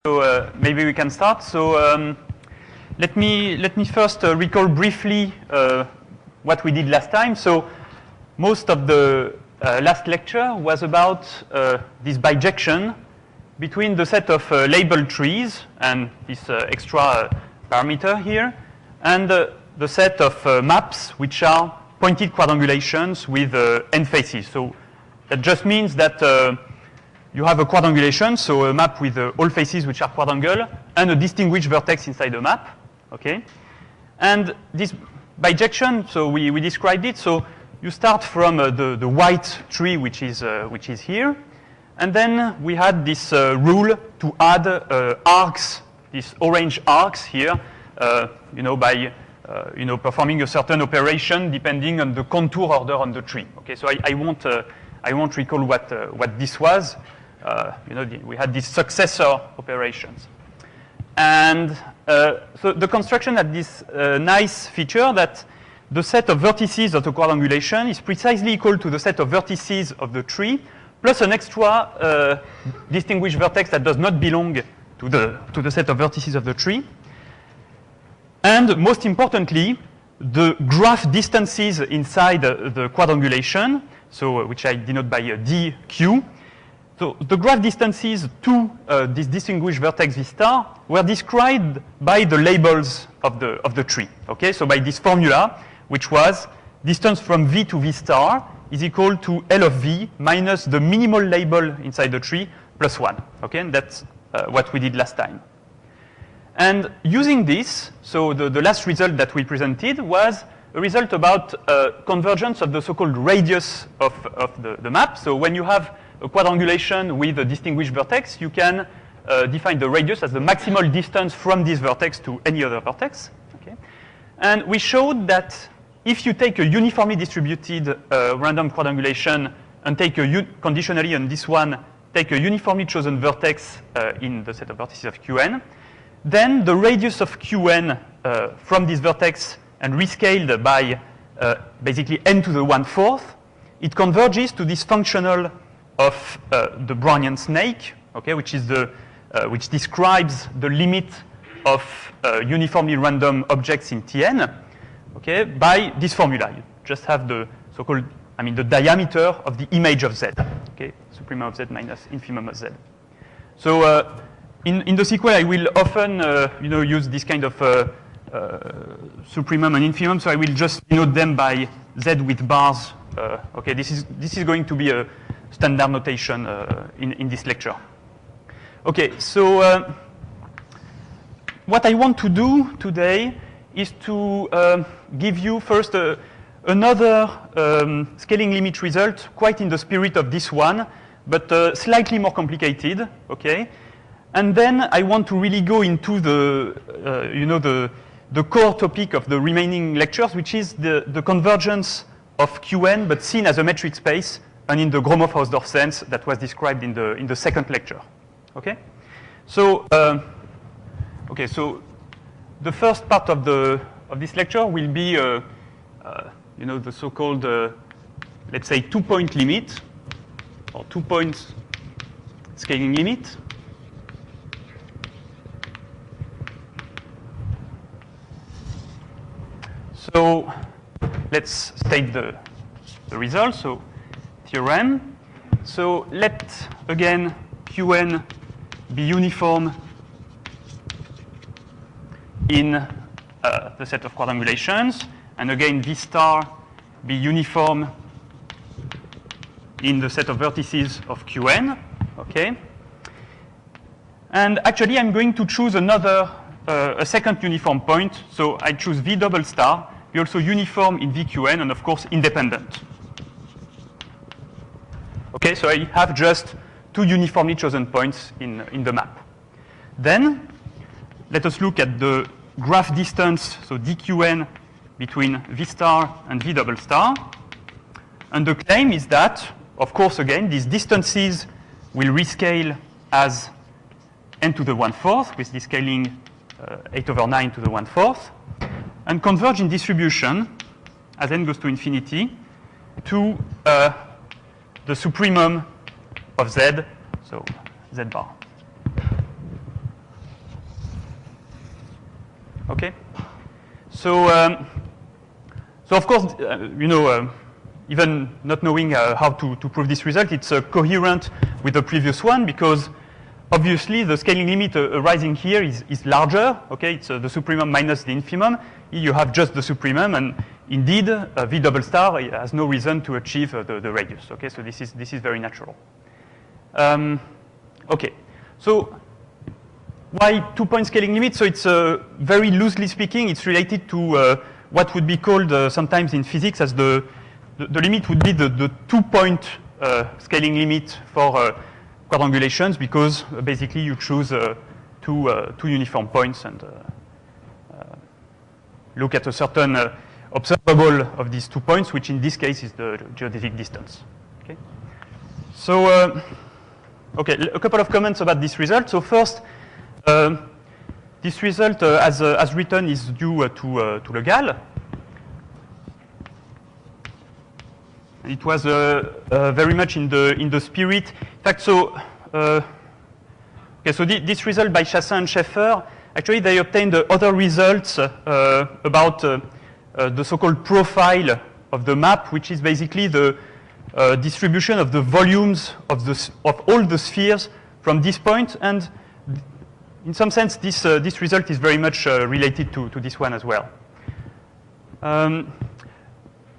So maybe we can start. So let me first recall briefly what we did last time. So most of the last lecture was about this bijection between the set of labeled trees and this extra parameter here, and the set of maps which are pointed quadrangulations with n faces. So that just means that you have a quadrangulation, so a map with all faces which are quadrangle, and a distinguished vertex inside the map. Okay, and this bijection, so we described it. So you start from the white tree, which is here, and then we had this rule to add arcs, these orange arcs here, by performing a certain operation depending on the contour order on the tree. Okay, so I won't recall what this was. We had these successor operations, and so the construction had this nice feature that the set of vertices of the quadrangulation is precisely equal to the set of vertices of the tree, plus an extra distinguished vertex that does not belong to the set of vertices of the tree. And most importantly, the graph distances inside the quadrangulation, so which I denote by dq. So the graph distances to this distinguished vertex v star were described by the labels of the tree. Okay, so by this formula, which was distance from v to v star is equal to L of v minus the minimal label inside the tree plus 1. Okay, and that's what we did last time. And using this, so the last result that we presented was a result about convergence of the so-called radius of the map. So when you have a quadrangulation with a distinguished vertex, you can define the radius as the maximal distance from this vertex to any other vertex. Okay? And we showed that if you take a uniformly distributed random quadrangulation and take conditionally on this one, take a uniformly chosen vertex in the set of vertices of Qn, then the radius of Qn from this vertex and rescaled by basically n to the 1/4, it converges to this functional of the Brownian snake, okay, which describes the limit of uniformly random objects in Tn, okay, by this formula. You just have the so-called, the diameter of the image of Z, okay, supremum of Z minus infimum of Z. So in the sequel, I will often, use this kind of supremum and infimum. So I will just denote them by Z with bars. Okay, this is going to be a standard notation in this lecture. Okay, so what I want to do today is to give you first another scaling limit result, quite in the spirit of this one, but slightly more complicated. Okay, and then I want to really go into the core topic of the remaining lectures, which is the convergence of Qn, but seen as a metric space and in the Gromov-Hausdorff sense that was described in the second lecture. Okay, so so the first part of this lecture will be the so-called let's say 2-point limit or 2-point scaling limit. So let's state the result. So theorem. So let again Qn be uniform in the set of quadrangulations, and again V star be uniform in the set of vertices of Qn. Okay. And actually, I'm going to choose a second uniform point. So I choose V double star, be also uniform in VQn, and of course independent. Okay, so I have just two uniformly chosen points in the map. Then let us look at the graph distance, so dqn between V star and V double star. And the claim is that, of course, again, these distances will rescale as n to the 1/4 with this scaling 8/9 to the 1/4, and converge in distribution as n goes to infinity to the supremum of Z, so Z bar. Okay. So, so of course, you know, even not knowing how to prove this result, it's coherent with the previous one because obviously the scaling limit arising here is larger. Okay, it's the supremum minus the infimum. Here you have just the supremum, and indeed V double star has no reason to achieve the radius. Okay, so this is very natural. Okay, so why 2-point scaling limit? So it's very loosely speaking, it's related to what would be called sometimes in physics as the limit would be the 2-point scaling limit for quadrangulations because basically you choose two uniform points and look at a certain observable of these 2 points, which in this case is the geodesic distance. Okay. So, okay, a couple of comments about this result. So first, this result, as written, is due to Le Gall. It was very much in the spirit. In fact, so okay, so this result by Chassin and Schaeffer, actually they obtained other results about the so-called profile of the map, which is basically the distribution of the volumes of all the spheres from this point, and in some sense, this result is very much related to this one as well.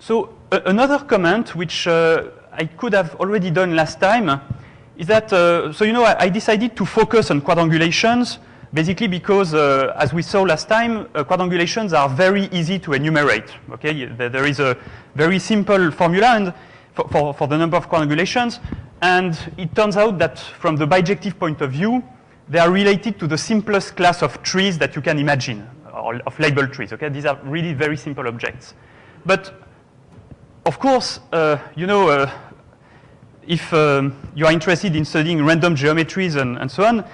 So another comment, which I could have already done last time, is that, so you know, I decided to focus on quadrangulations, basically because, as we saw last time, quadrangulations are very easy to enumerate. Okay, there is a very simple formula and for the number of quadrangulations, and it turns out that from the bijective point of view, they are related to the simplest class of trees that you can imagine, or of labeled trees. Okay, these are really very simple objects. But of course, you know, if you are interested in studying random geometries and so on,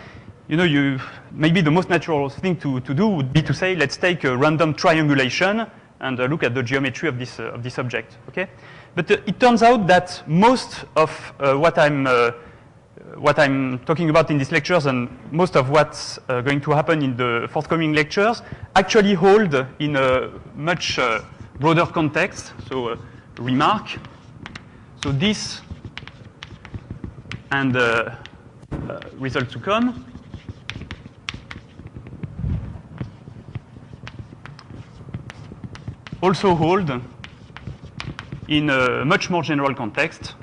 you know, maybe the most natural thing to do would be to say, let's take a random triangulation and look at the geometry of this object. Okay, but it turns out that most of what I'm talking about in these lectures and most of what's going to happen in the forthcoming lectures actually hold in a much broader context. So remark. So this and result to come. Also hold in a much more general context.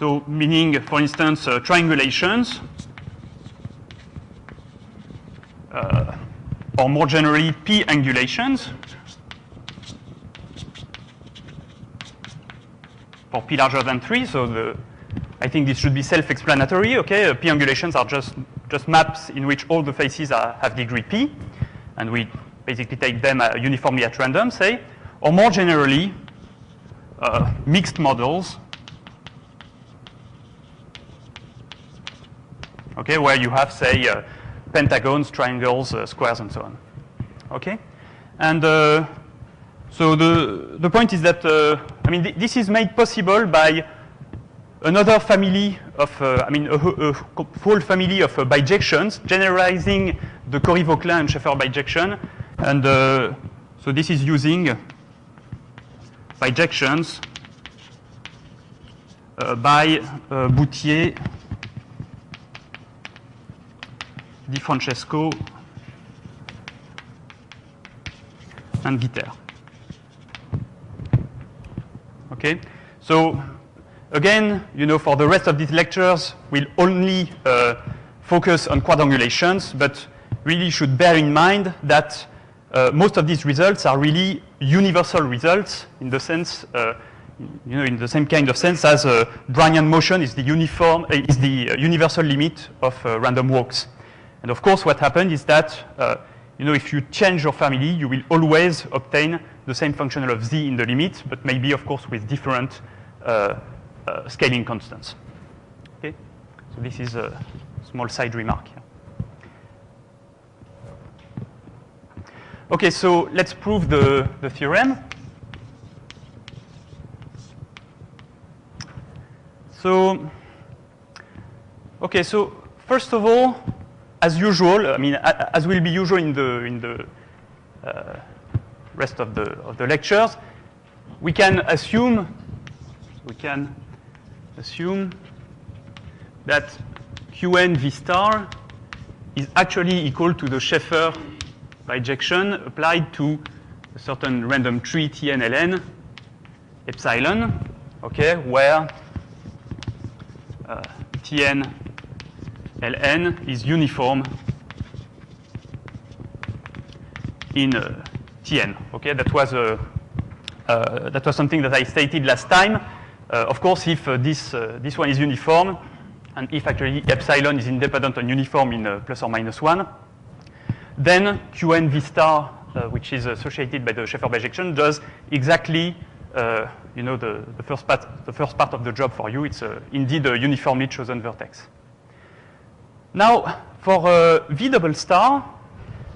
So meaning, for instance, triangulations, or more generally, p-angulations, for p larger than 3. So I think this should be self-explanatory. Okay, p-angulations are just maps in which all the faces have degree p, and we basically take them uniformly at random, say, or more generally, mixed models. Okay, where you have, say, pentagons, triangles, squares, and so on. Okay, and so the point is that I mean this is made possible by another family of I mean a whole family of bijections generalizing the Corey-Vauquelin and Schaeffer bijection, and so this is using bijections by Boutier, Di Francesco, and Gitter. Okay, so again, you know, for the rest of these lectures, we'll only focus on quadrangulations, but really should bear in mind that most of these results are really universal results in the sense, you know, in the same kind of sense as Brownian motion is the universal limit of random walks. And of course, what happened is that, you know, if you change your family, you will always obtain the same functional of z in the limit, but maybe, of course, with different scaling constants. Okay, so this is a small side remark here. Okay, so let's prove the theorem. So Okay, so first of all, as usual, I mean, as will be usual in the rest of the lectures, we can assume that Qn V star is actually equal to the Schaeffer bijection applied to a certain random tree Tn ln epsilon, okay, where Tn ln is uniform in Tn. Okay, that was something that I stated last time. Of course, if this one is uniform, and if actually epsilon is independent and uniform in plus or minus 1, then Qn V star, which is associated by the Schaeffer bijection, does exactly the first part of the job for you. It's indeed a uniformly chosen vertex. Now, for V double star,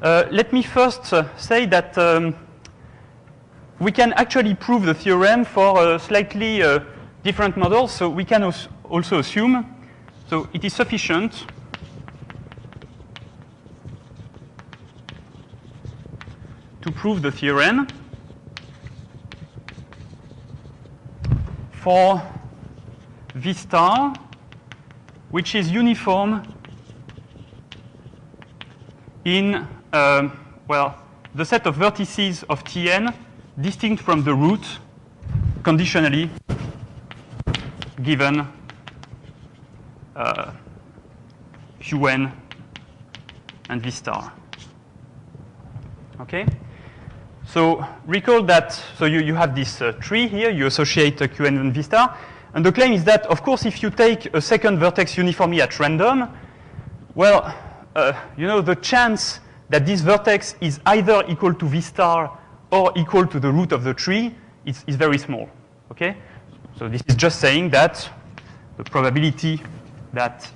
let me first say that we can actually prove the theorem for slightly different models. So we can also assume, so it is sufficient to prove the theorem for V star, which is uniform in, the set of vertices of Tn distinct from the root conditionally given Qn and V star. Okay? So recall that, so you have this tree here, you associate Qn and V star, and the claim is that, of course, if you take a second vertex uniformly at random, well, the chance that this vertex is either equal to V star or equal to the root of the tree is very small, okay? So this is just saying that the probability that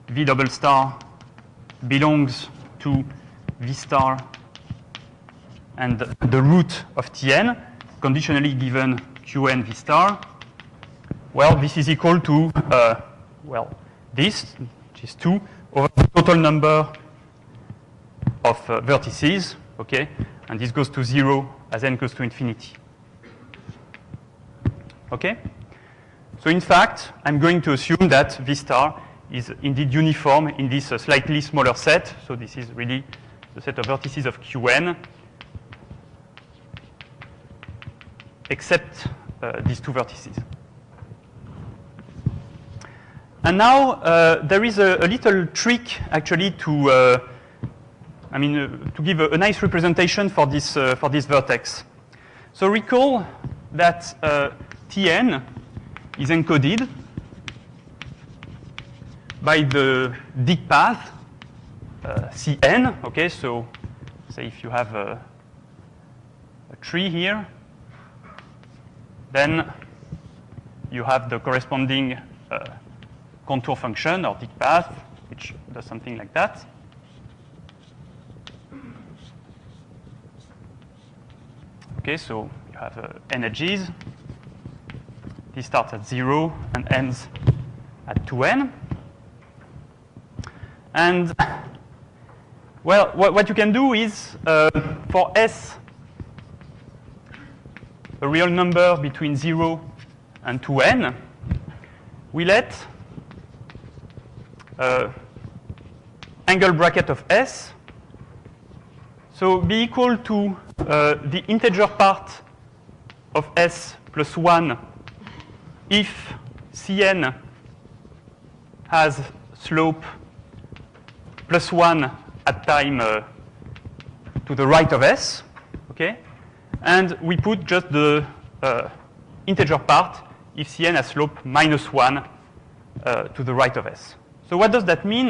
V double star belongs to V star and the root of Tn, conditionally given Qn V star, well, this is equal to, this, which is 2, over the total number of vertices, okay? And this goes to 0 as n goes to infinity. Okay? So in fact, I'm going to assume that V star is indeed uniform in this slightly smaller set. So this is really the set of vertices of Qn, except these two vertices. And now there is a little trick actually to give a nice representation for this vertex. So recall that Tn is encoded by the dig path Cn. Okay, so say if you have a tree here, then you have the corresponding contour function or dig path, which does something like that. Okay, so you have n edges. This starts at 0 and ends at 2n. And, well, what you can do is, for S, a real number between 0 and 2n, we let angle bracket of S so be equal to the integer part of S plus 1 if Cn has slope plus 1 at time to the right of S, okay? And we put just the integer part if Cn has slope minus 1 to the right of S. So what does that mean?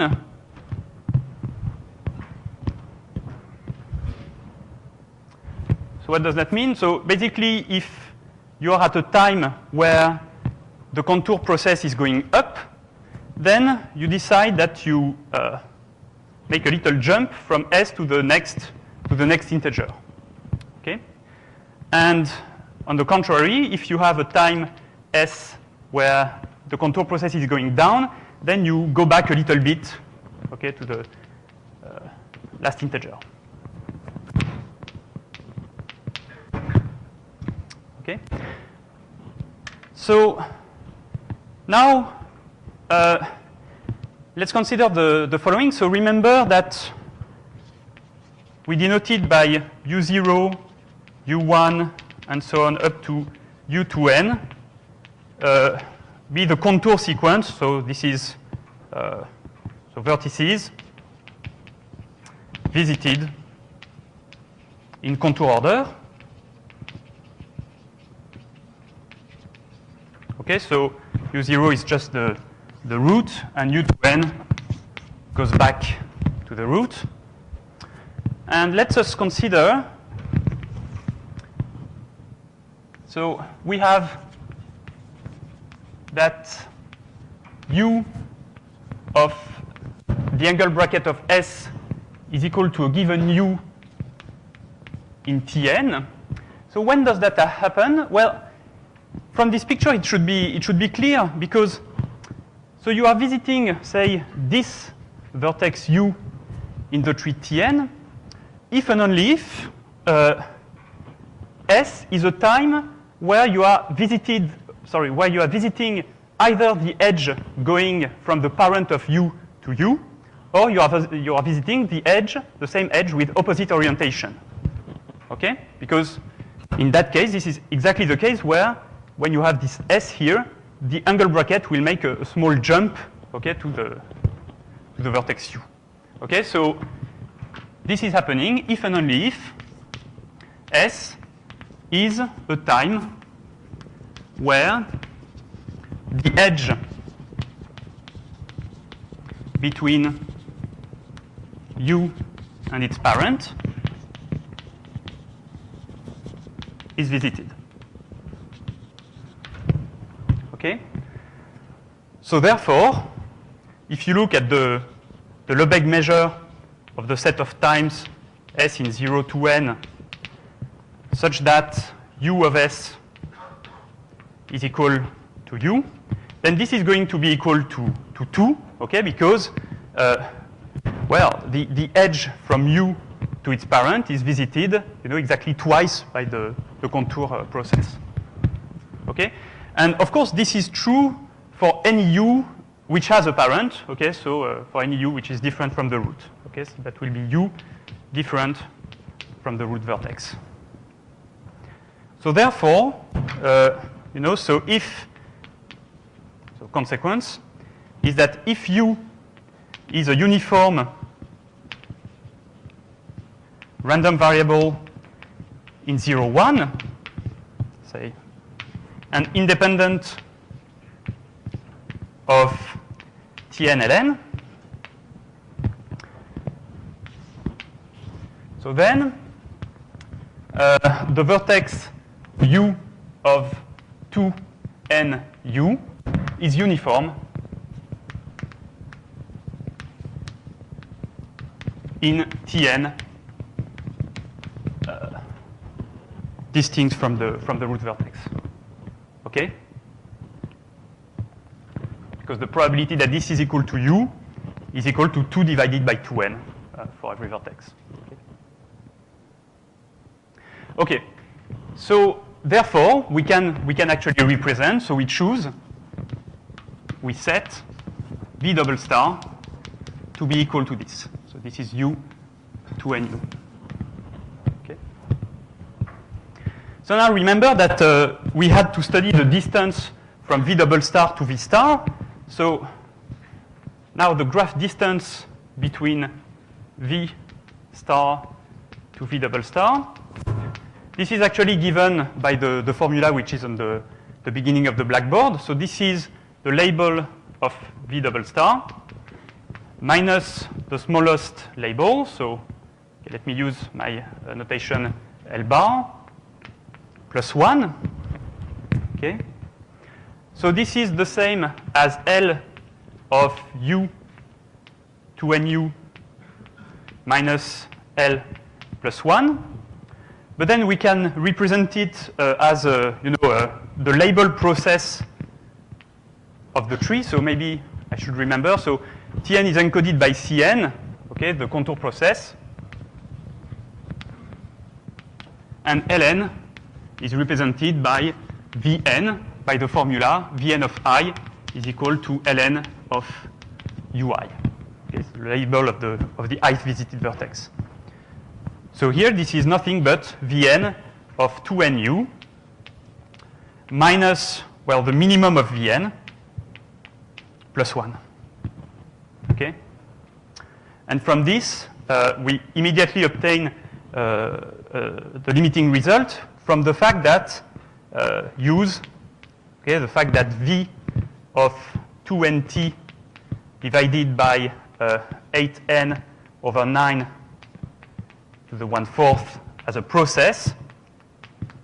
So what does that mean? So basically, if you are at a time where the contour process is going up, then you decide that you make a little jump from S to the next integer. Okay? And on the contrary, if you have a time S where the contour process is going down, then you go back a little bit, okay, to the last integer. Okay. So now let's consider the following. So remember that we denoted by U0, U1, and so on up to U2n be the contour sequence. So this is so vertices visited in contour order. Okay, so U0 is just the root, and U2n goes back to the root. And let us consider, so we have that U of the angle bracket of S is equal to a given U in Tn. So when does that happen? Well, from this picture, it should be clear, because so you are visiting, say, this vertex U in the tree Tn, if and only if S is a time where you are visiting either the edge going from the parent of U to U, or you are visiting the edge, the same edge with opposite orientation. Okay? Because in that case, this is exactly the case where when you have this S here, the angle bracket will make a small jump, okay, to the vertex U. Okay, so this is happening if and only if S is a time where the edge between U and its parent is visited. Okay? So therefore, if you look at the Lebesgue measure of the set of times S in 0 to n, such that U of S is equal to U, then this is going to be equal to 2, okay? Because, well, the edge from U to its parent is visited, exactly twice by the contour process. Okay? And of course, this is true for any U which has a parent. Okay, so for any U which is different from the root. Okay, so that will be U different from the root vertex. So therefore, so consequence is that if U is a uniform random variable in 0, 1, say, and independent of Tn ln, so then the vertex U of 2n U is uniform in Tn distinct from the root vertex. Okay? Because the probability that this is equal to U is equal to 2 divided by 2n for every vertex. Okay. So therefore, we can actually represent. So we choose, we set V double star to be equal to this. So this is U to NU. Okay. So now remember that we had to study the distance from V double star to V star. So now the graph distance between V star to V double star. This is actually given by the formula which is on the beginning of the blackboard. So this is the label of V double star minus the smallest label. So okay, let me use my notation L bar plus 1. Okay. So this is the same as L of U to NU minus L plus 1. But then we can represent it as the label process of the tree. So maybe I should remember. So Tn is encoded by Cn, okay, the contour process. And Ln is represented by Vn, by the formula Vn of I is equal to Ln of Ui. Okay, so the label of the ith visited vertex. So here this is nothing but Vn of 2nu minus, well, the minimum of Vn plus 1. Okay? And from this, we immediately obtain the limiting result from the fact that the fact that V of 2nt divided by 8n over 9 to the 1/4 as a process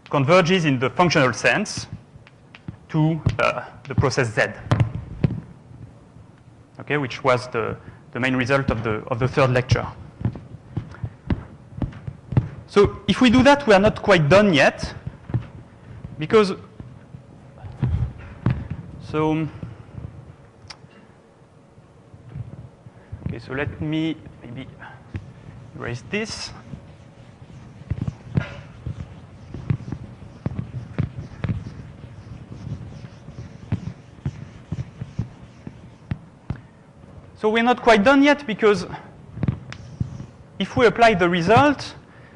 converges in the functional sense to the process Z, okay, which was the main result of the third lecture. So if we do that, we are not quite done yet, because so let me maybe erase this. So we're not quite done yet, because if we apply the result,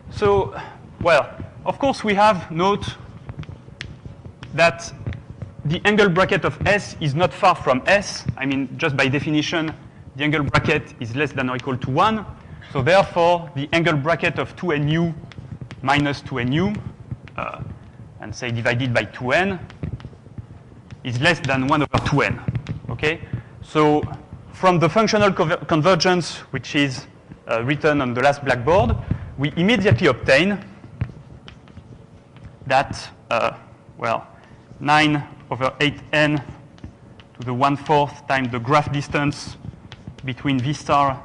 so, well, of course we have note that the angle bracket of S is not far from S. I mean, just by definition, the angle bracket is less than or equal to 1. So therefore, the angle bracket of 2nu minus 2nu, and say divided by 2n, is less than 1 over 2n. Okay? So from the functional convergence, which is written on the last blackboard, we immediately obtain that, well, 9 over 8n to the 1/4 times the graph distance between V star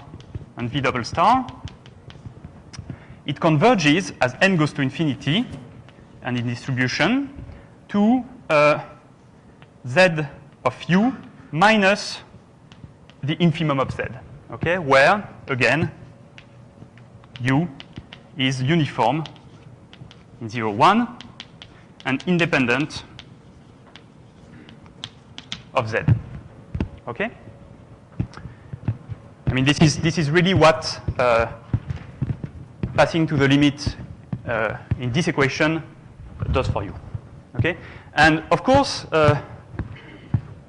and V double star. It converges as n goes to infinity and in distribution to Z of u minus the infimum of Z, okay, where, again, u is uniform in 0, 1 and independent of Z, okay? I mean, this is really what passing to the limit in this equation does for you, okay? And of course,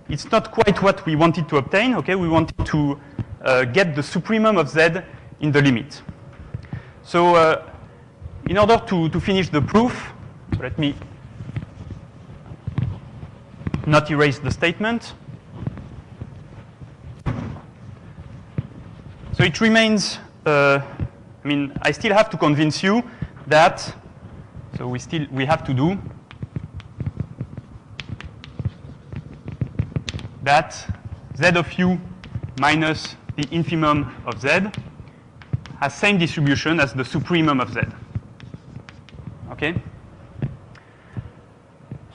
it's not quite what we wanted to obtain, okay? We wanted to get the supremum of Z in the limit. So in order to finish the proof, so let me not erase the statement. So it remains, I mean, I still have to convince you that, so we have to do that Z of u minus the infimum of Z has same distribution as the supremum of Z. Okay?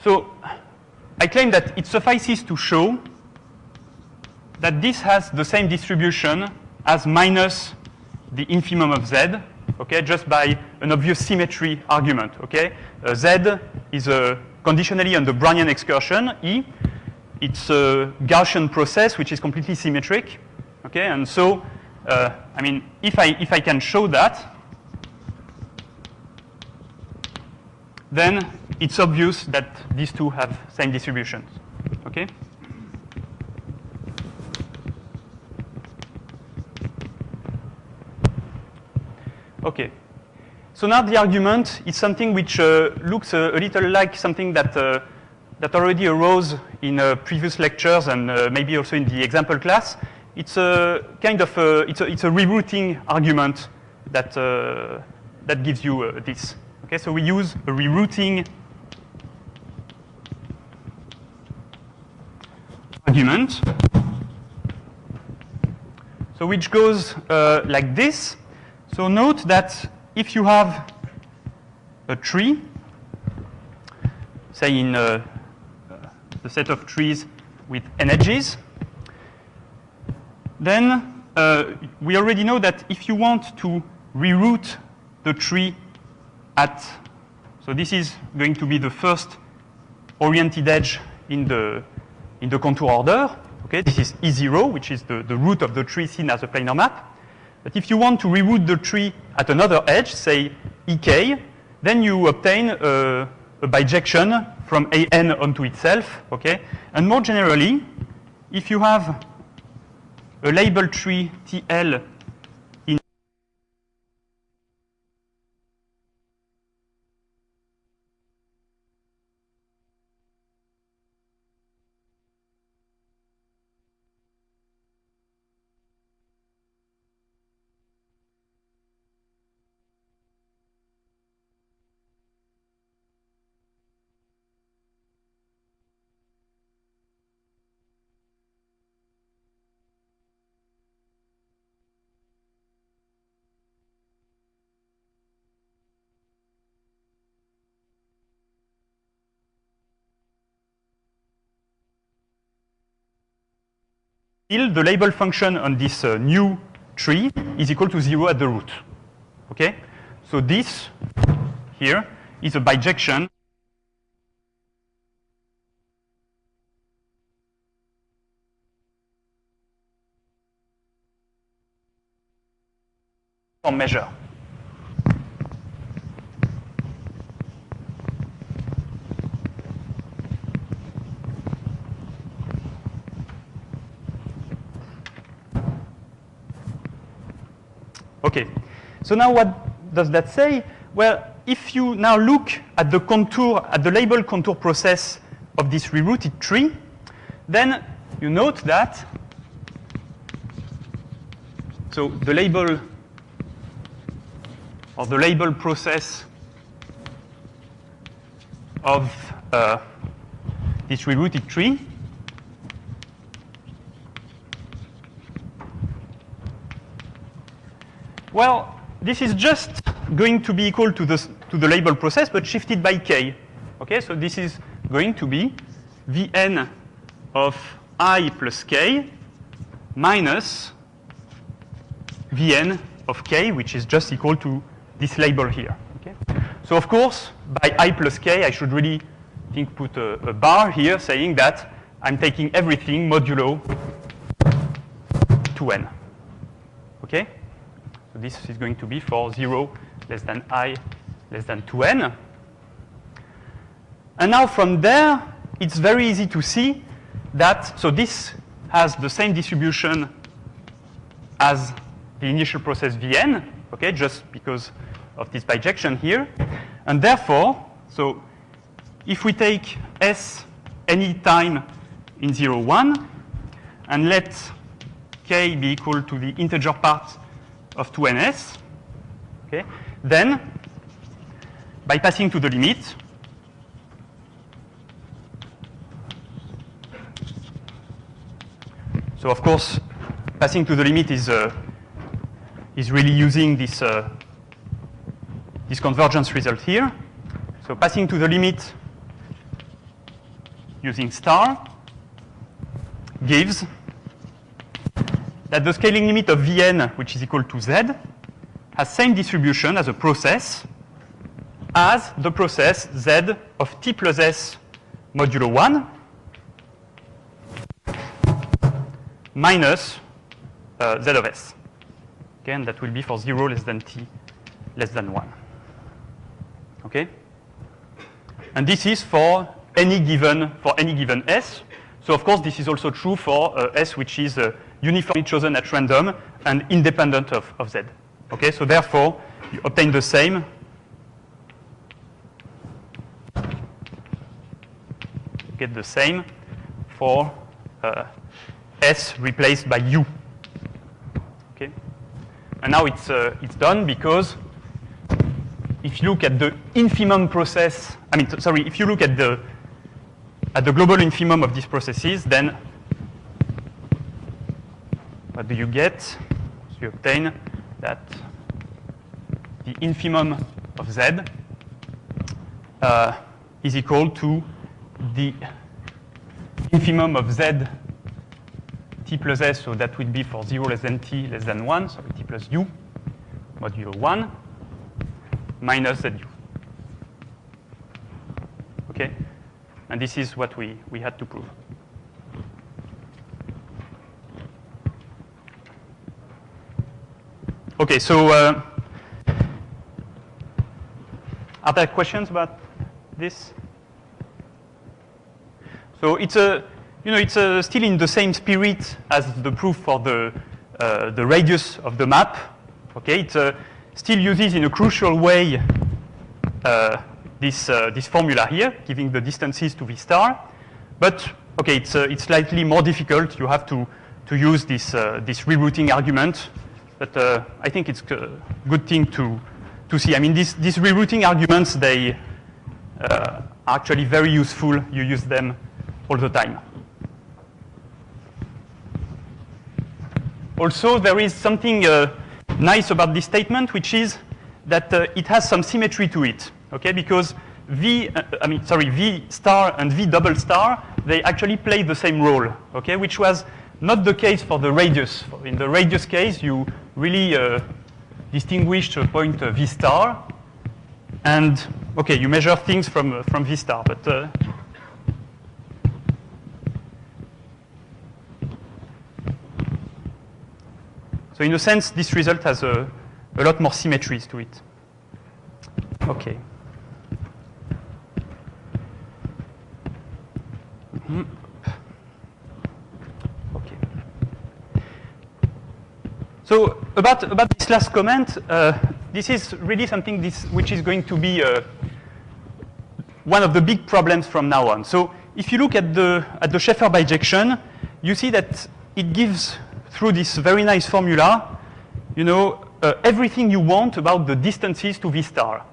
So I claim that it suffices to show that this has the same distribution as minus the infimum of Z, okay, just by an obvious symmetry argument, okay? Z is a conditionally on the Brownian excursion, E. It's a Gaussian process which is completely symmetric, okay? And so, I mean, if I can show that, then it's obvious that these two have same distributions, okay? Okay. So now the argument is something which looks a little like something that that already arose in previous lectures and maybe also in the example class. It's a kind of it's a rerouting argument that that gives you this. Okay, so we use a rerouting argument. So which goes like this. So note that if you have a tree, say in the set of trees with n edges, then we already know that if you want to reroute the tree at, so this is going to be the first oriented edge in the contour order. Okay, this is E0, which is the root of the tree seen as a planar map. But if you want to reroute the tree at another edge, say EK, then you obtain a bijection from AN onto itself. Okay, and more generally, if you have a label tree TL in the label function on this new tree is equal to 0 at the root. Okay? So this here is a bijection for measure. Okay, so now what does that say? Well, if you now look at the contour, at the label contour process of this rerouted tree, then you note that, so the label, or the label process of this rerouted tree well, this is just going to be equal to the label process, but shifted by k. Okay, so this is going to be Vn of I plus k minus Vn of k, which is just equal to this label here. Okay? So of course, by I plus k, I should really put a bar here saying that I'm taking everything modulo 2n. Okay? So this is going to be for 0 less than I less than 2n. And now from there, it's very easy to see that, so this has the same distribution as the initial process Vn, okay, just because of this bijection here. And therefore, so if we take S any time in 0, 1, and let k be equal to the integer part of 2ns, okay, then by passing to the limit, so of course, passing to the limit is really using this this convergence result here. So passing to the limit using star gives that the scaling limit of Vn, which is equal to z, has same distribution as a process as the process z of t plus s modulo 1 minus z of s. Okay, and that will be for 0 less than t less than 1. Okay? And this is for any given s. So of course, this is also true for s which is uniformly chosen at random and independent of z. Okay, so therefore, you obtain the same. Get the same for s replaced by u. Okay, and now it's done because if you look at the infimum process, if you look at the global infimum of these processes, then what do you get? So you obtain that the infimum of z is equal to the infimum of z t plus s, so that will be for 0 less than t less than 1, so t plus u modulo 1 minus zu. Okay? And this is what we had to prove. Okay, so are there questions about this? So it's still in the same spirit as the proof for the radius of the map. Okay, it still uses in a crucial way this formula here, giving the distances to V star. But okay, it's slightly more difficult. You have to use this rerouting argument. But I think it's a good thing to see. I mean, these rerouting arguments, they are actually very useful. You use them all the time. Also, there is something nice about this statement, which is that it has some symmetry to it. Okay, because V star and V double star, they actually play the same role. Okay, which was not the case for the radius. In the radius case, you really distinguished a point V star, and okay, you measure things from V star, but so in a sense, this result has a lot more symmetries to it. Okay. Mm-hmm. So about this last comment, this is really something which is going to be one of the big problems from now on. So if you look at the Schaeffer bijection, you see that it gives, through this very nice formula, everything you want about the distances to V star.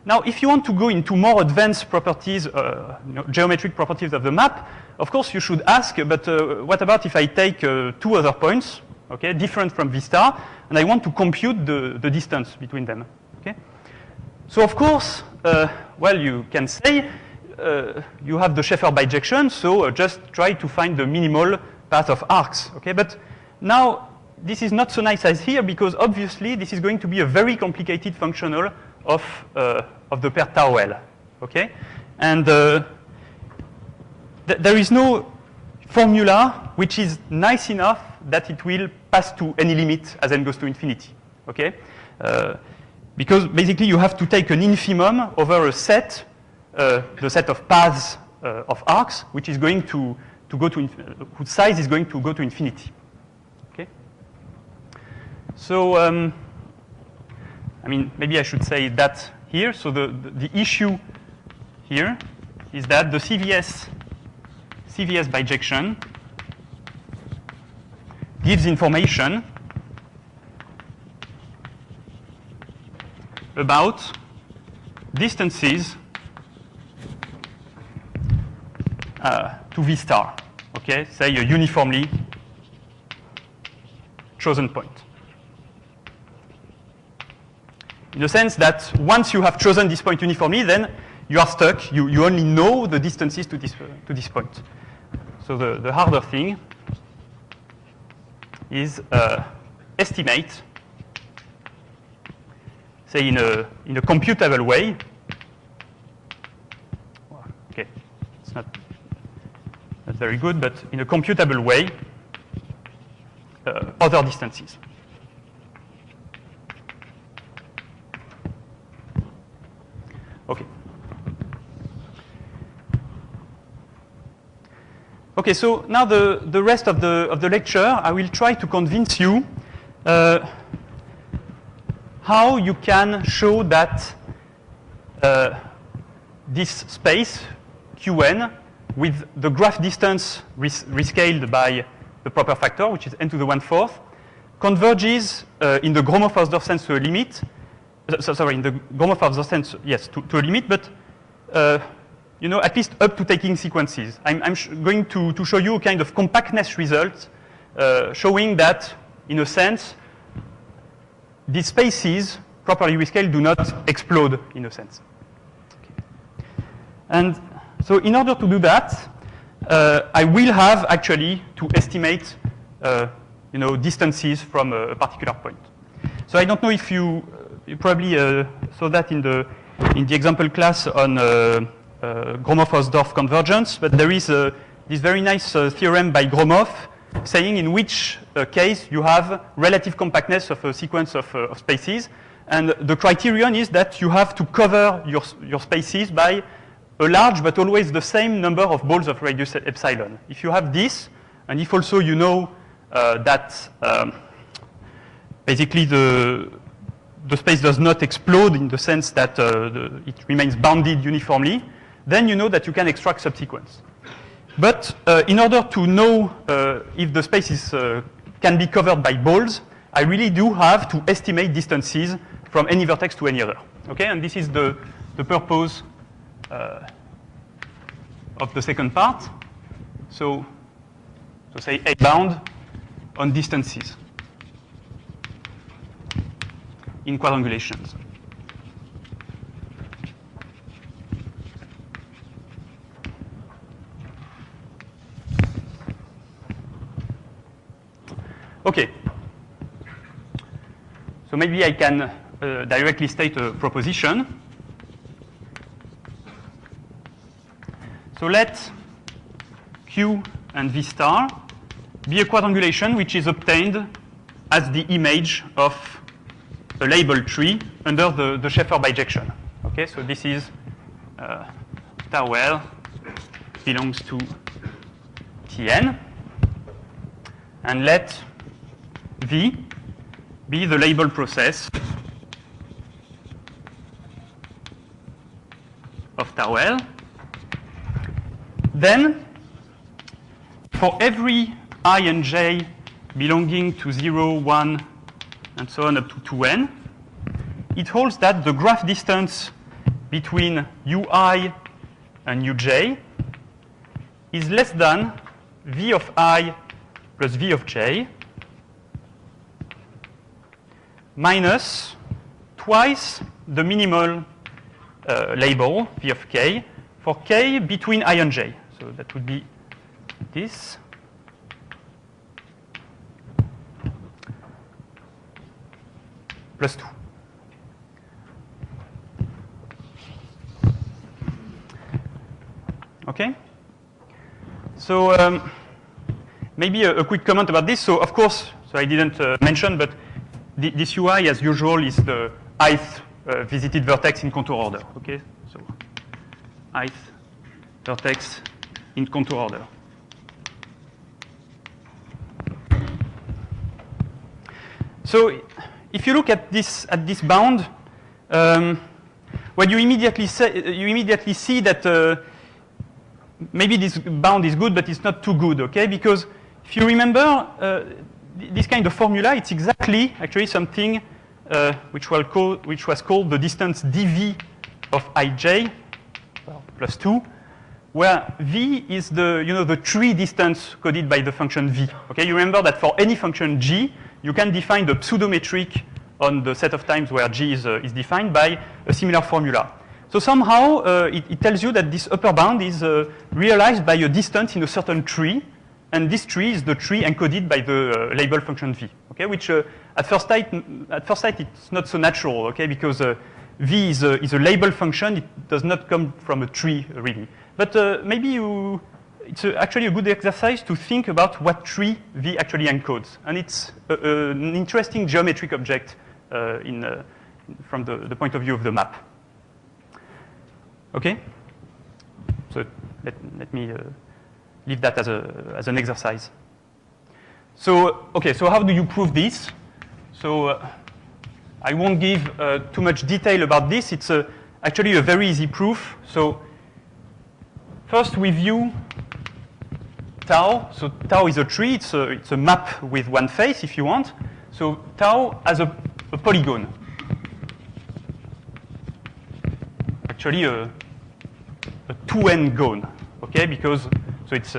Now, if you want to go into more advanced properties, geometric properties of the map, of course you should ask, but what about if I take 2 other points, okay, different from V star, and I want to compute the distance between them. Okay? So of course, well, you can say you have the Schaeffer bijection, so just try to find the minimal path of arcs. Okay? But now, this is not so nice as here, because obviously this is going to be a very complicated functional of the pair tau L. Okay? And there is no formula which is nice enough that it will pass to any limit as n goes to infinity. Okay? Because basically you have to take an infimum over a set, the set of paths of arcs, which is going to go to whose size is going to go to infinity. Okay? So I mean, maybe I should say that here. So the issue here is that the CVS bijection gives information about distances to V star, okay? Say a uniformly chosen point. In the sense that once you have chosen this point uniformly, then you are stuck. You only know the distances to this point. So the harder thing is estimate, say in a computable way. Okay, it's not very good, but in a computable way, other distances. Okay. Okay, so now the rest of the lecture, I will try to convince you how you can show that this space, Qn, with the graph distance rescaled by the proper factor, which is n to the 1/4, converges in the Gromov-Hausdorff sense to a limit. Sorry, in the Gromov-Hausdorff sense, yes, to a limit, but at least up to taking sequences. I'm going to show you a kind of compactness result, showing that, in a sense, these spaces, properly rescaled, do not explode, in a sense. Okay. And so in order to do that, I will have, actually, to estimate distances from a particular point. So I don't know if you probably saw that in the example class on Gromov-Hausdorff convergence, but there is this very nice theorem by Gromov saying in which case you have relative compactness of a sequence of spaces, and the criterion is that you have to cover your spaces by a large but always the same number of balls of radius epsilon. If you have this, and if also you know that basically the space does not explode in the sense that it remains bounded uniformly, then you know that you can extract subsequence. But in order to know if the space can be covered by balls, I really do have to estimate distances from any vertex to any other. Okay, and this is the purpose of the second part. So say A bound on distances in quadrangulations. Okay. So maybe I can directly state a proposition. So let Q and V star be a quadrangulation which is obtained as the image of a label tree under the Scheffer bijection. Okay, so this is tau L belongs to Tn, and let V be the label process of tau L. Then, for every I and j belonging to 0, 1, and so on up to 2n, it holds that the graph distance between ui and uj is less than v of I plus v of j minus twice the minimal label v of k for k between I and j. So that would be this. Plus 2. Okay? So maybe a quick comment about this. So of course, so I didn't mention, but this UI, as usual, is the ith visited vertex in contour order. Okay? So ith vertex in contour order. So if you look at this bound, what you immediately see that maybe this bound is good, but it's not too good. Okay, because if you remember this kind of formula, it's exactly actually something which was called the distance dv of ij plus 2, where v is the tree distance coded by the function v. Okay, you remember that for any function g, you can define the pseudometric on the set of times where g is defined by a similar formula. So somehow it tells you that this upper bound is realized by a distance in a certain tree, and this tree is the tree encoded by the label function v. Okay, which at first sight it's not so natural. Okay, because v is a label function; it does not come from a tree really. But maybe it's actually a good exercise to think about what tree V actually encodes. And it's an interesting geometric object from the point of view of the map. Okay? So let me leave that as an exercise. So, okay, so how do you prove this? So I won't give too much detail about this. It's actually a very easy proof. So first we view tau. So tau is a tree. It's a map with one face, if you want. So tau has a polygon. Actually, a 2n gone. Okay, because so it's.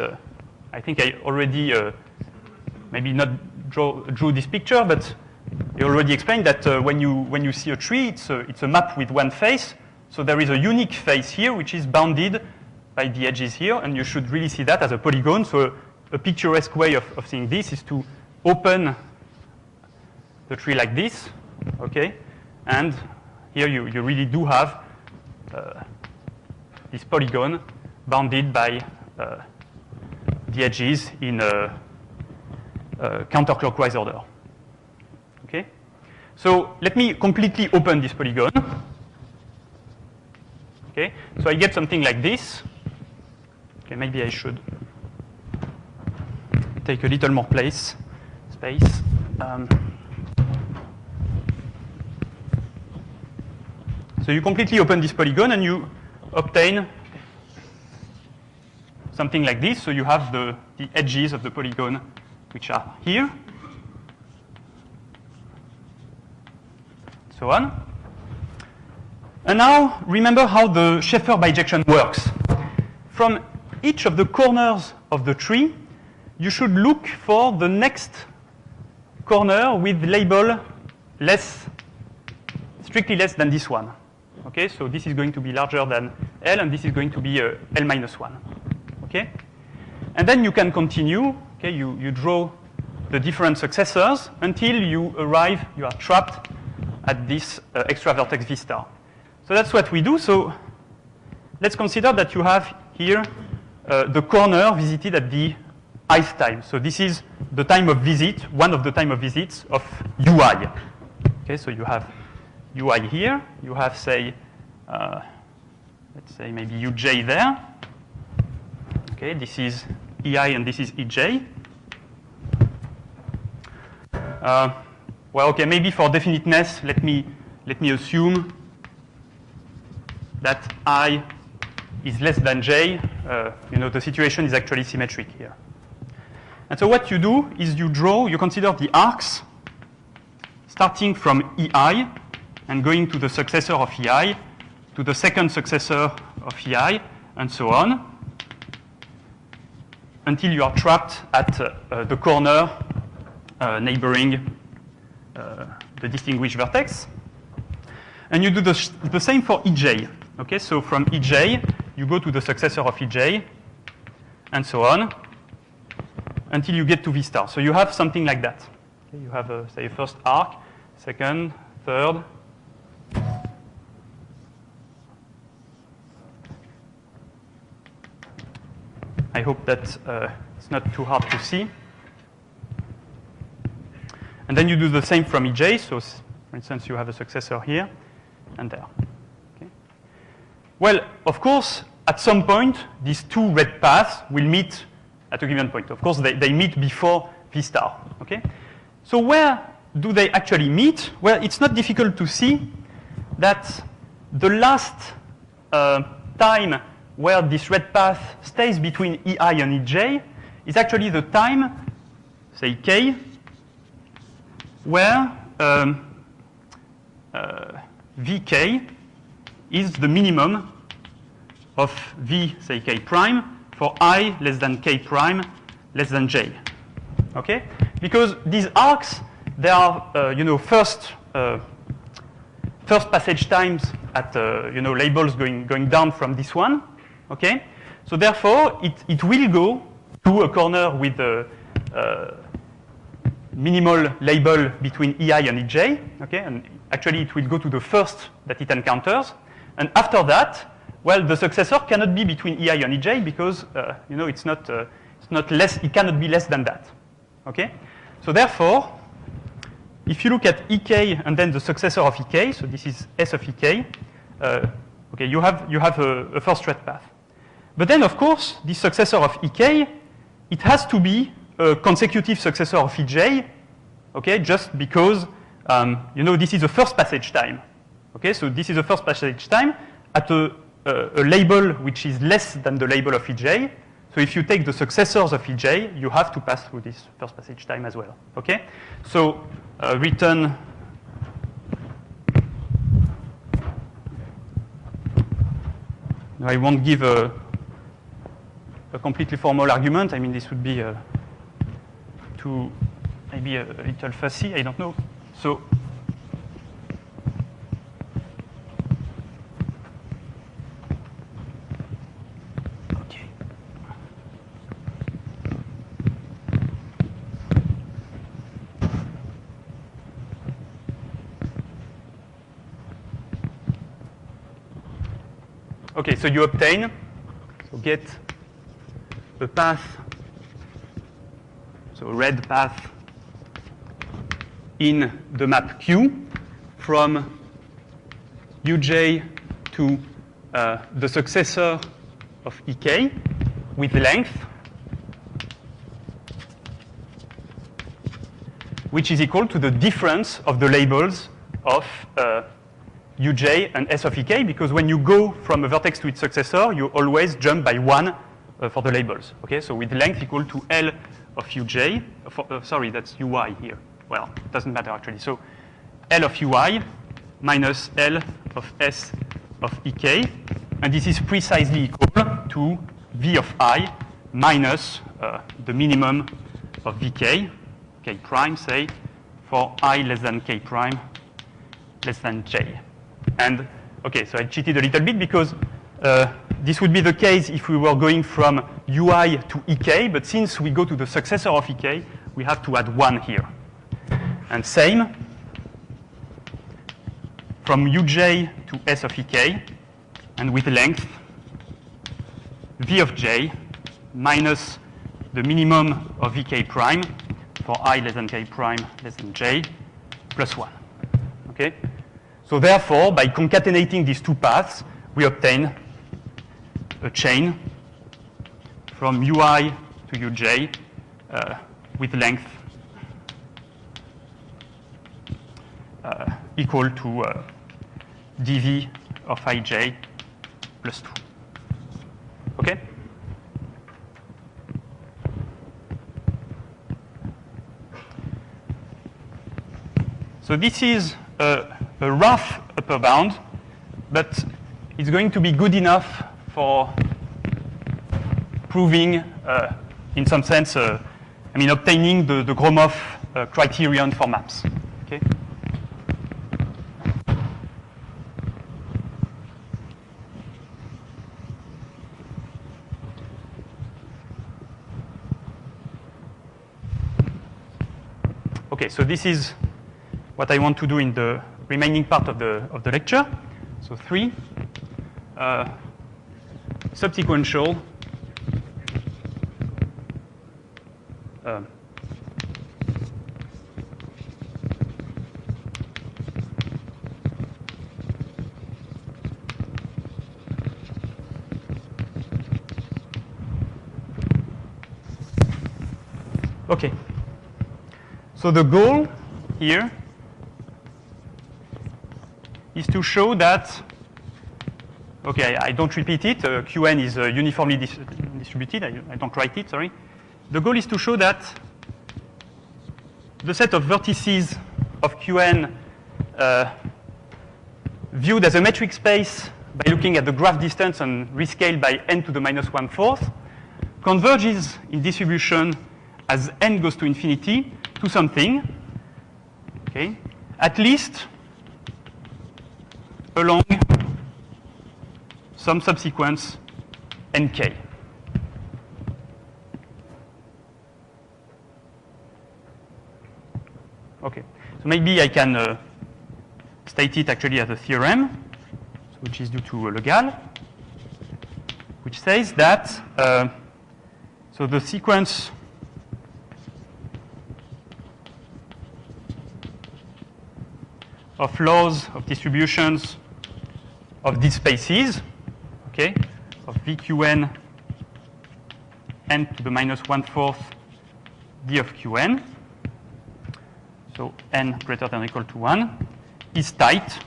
I think I already maybe not drew this picture, but I already explained that when you see a tree, it's a map with one face. So there is a unique face here, which is bounded by the edges here, and you should really see that as a polygon. So a picturesque way of seeing this is to open the tree like this, okay? And here you really do have this polygon bounded by the edges in a counterclockwise order. Okay? So let me completely open this polygon. Okay? So I get something like this. Okay, maybe I should take a little more space. So you completely open this polygon and you obtain something like this. So you have the edges of the polygon which are here, so on. And now remember how the Schaeffer bijection works. From each of the corners of the tree, you should look for the next corner with label strictly less than this one. Okay, so this is going to be larger than L, and this is going to be L minus 1. Okay? And then you can continue. Okay, you draw the different successors until you are trapped at this extra vertex V star. So that's what we do. So let's consider that you have here the corner visited at the ith time. So this is the time of visit, one of the time of visits of UI. Okay, so you have UI here. You have, say, let's say maybe UJ there. Okay, this is EI and this is EJ. Well, okay, maybe for definiteness, let me assume that I is less than J. The situation is actually symmetric here. And so what you do is you consider the arcs starting from EI and going to the successor of EI, to the second successor of EI, and so on, until you are trapped at the corner neighboring the distinguished vertex. And you do the same for EJ. Okay, so from EJ, you go to the successor of EJ, and so on, until you get to V star. So you have something like that. Okay, you have, say, a first arc, second, third. I hope that it's not too hard to see. And then you do the same from EJ. So, for instance, you have a successor here and there. Okay. Well, of course, at some point, these two red paths will meet at a given point. Of course, they meet before V star. Okay. So where do they actually meet? Well, it's not difficult to see that the last time where this red path stays between EI and EJ is actually the time, say K, where Vk is the minimum of V, say K prime, for I less than K prime less than J. Okay? Because these arcs, they are, first passage times at, labels going down from this one. Okay? So therefore, it will go to a corner with a minimal label between EI and EJ. Okay? And actually, it will go to the first that it encounters. And after that, well, the successor cannot be between EI and EJ because, it's not less, it cannot be less than that. Okay? So therefore, if you look at EK and then the successor of EK, so this is S of EK, okay, you have a first red path. But then, of course, this successor of EK, it has to be a consecutive successor of EJ, okay, just because, this is a first passage time. Okay, so this is a first passage time at a label which is less than the label of EJ. So if you take the successors of EJ, you have to pass through this first passage time as well. Okay, so written. I won't give a completely formal argument. I mean, this would be maybe a little fussy. I don't know. So. Okay, so you obtain, so get a path, so a red path in the map Q from uj to the successor of ek with length, which is equal to the difference of the labels of uj and s of ek, because when you go from a vertex to its successor, you always jump by 1 for the labels. Okay, so with length equal to L of uj, sorry, that's ui here. Well, it doesn't matter actually. So L of ui minus L of s of ek, and this is precisely equal to v of I minus the minimum of vk, k prime, say, for I less than k prime less than j. And, okay, so I cheated a little bit because this would be the case if we were going from ui to ek, but since we go to the successor of ek, we have to add 1 here. And same from uj to s of ek, and with length v of j minus the minimum of vk prime for I less than k prime less than j plus 1. Okay? So therefore, by concatenating these two paths, we obtain a chain from ui to uj with length equal to dv of ij plus 2. Okay? So this is a rough upper bound, but it's going to be good enough for proving, in some sense, obtaining the Gromov criterion for maps. Okay? Okay, so this is what I want to do in the remaining part of the lecture. So 3, subsequential okay. So the goal here is to show that, okay, I don't repeat it, Qn is uniformly distributed, I don't write it, sorry. The goal is to show that the set of vertices of Qn viewed as a metric space by looking at the graph distance and rescaled by n to the minus 1/4 converges in distribution as n goes to infinity to something, okay, at least along some subsequence nk. Okay, so maybe I can state it actually as a theorem, which is due to Le Gall, which says that so the sequence of laws of distributions of these spaces, okay, of VQN n to the minus 1/4 d of Qn, so n greater than or equal to 1, is tight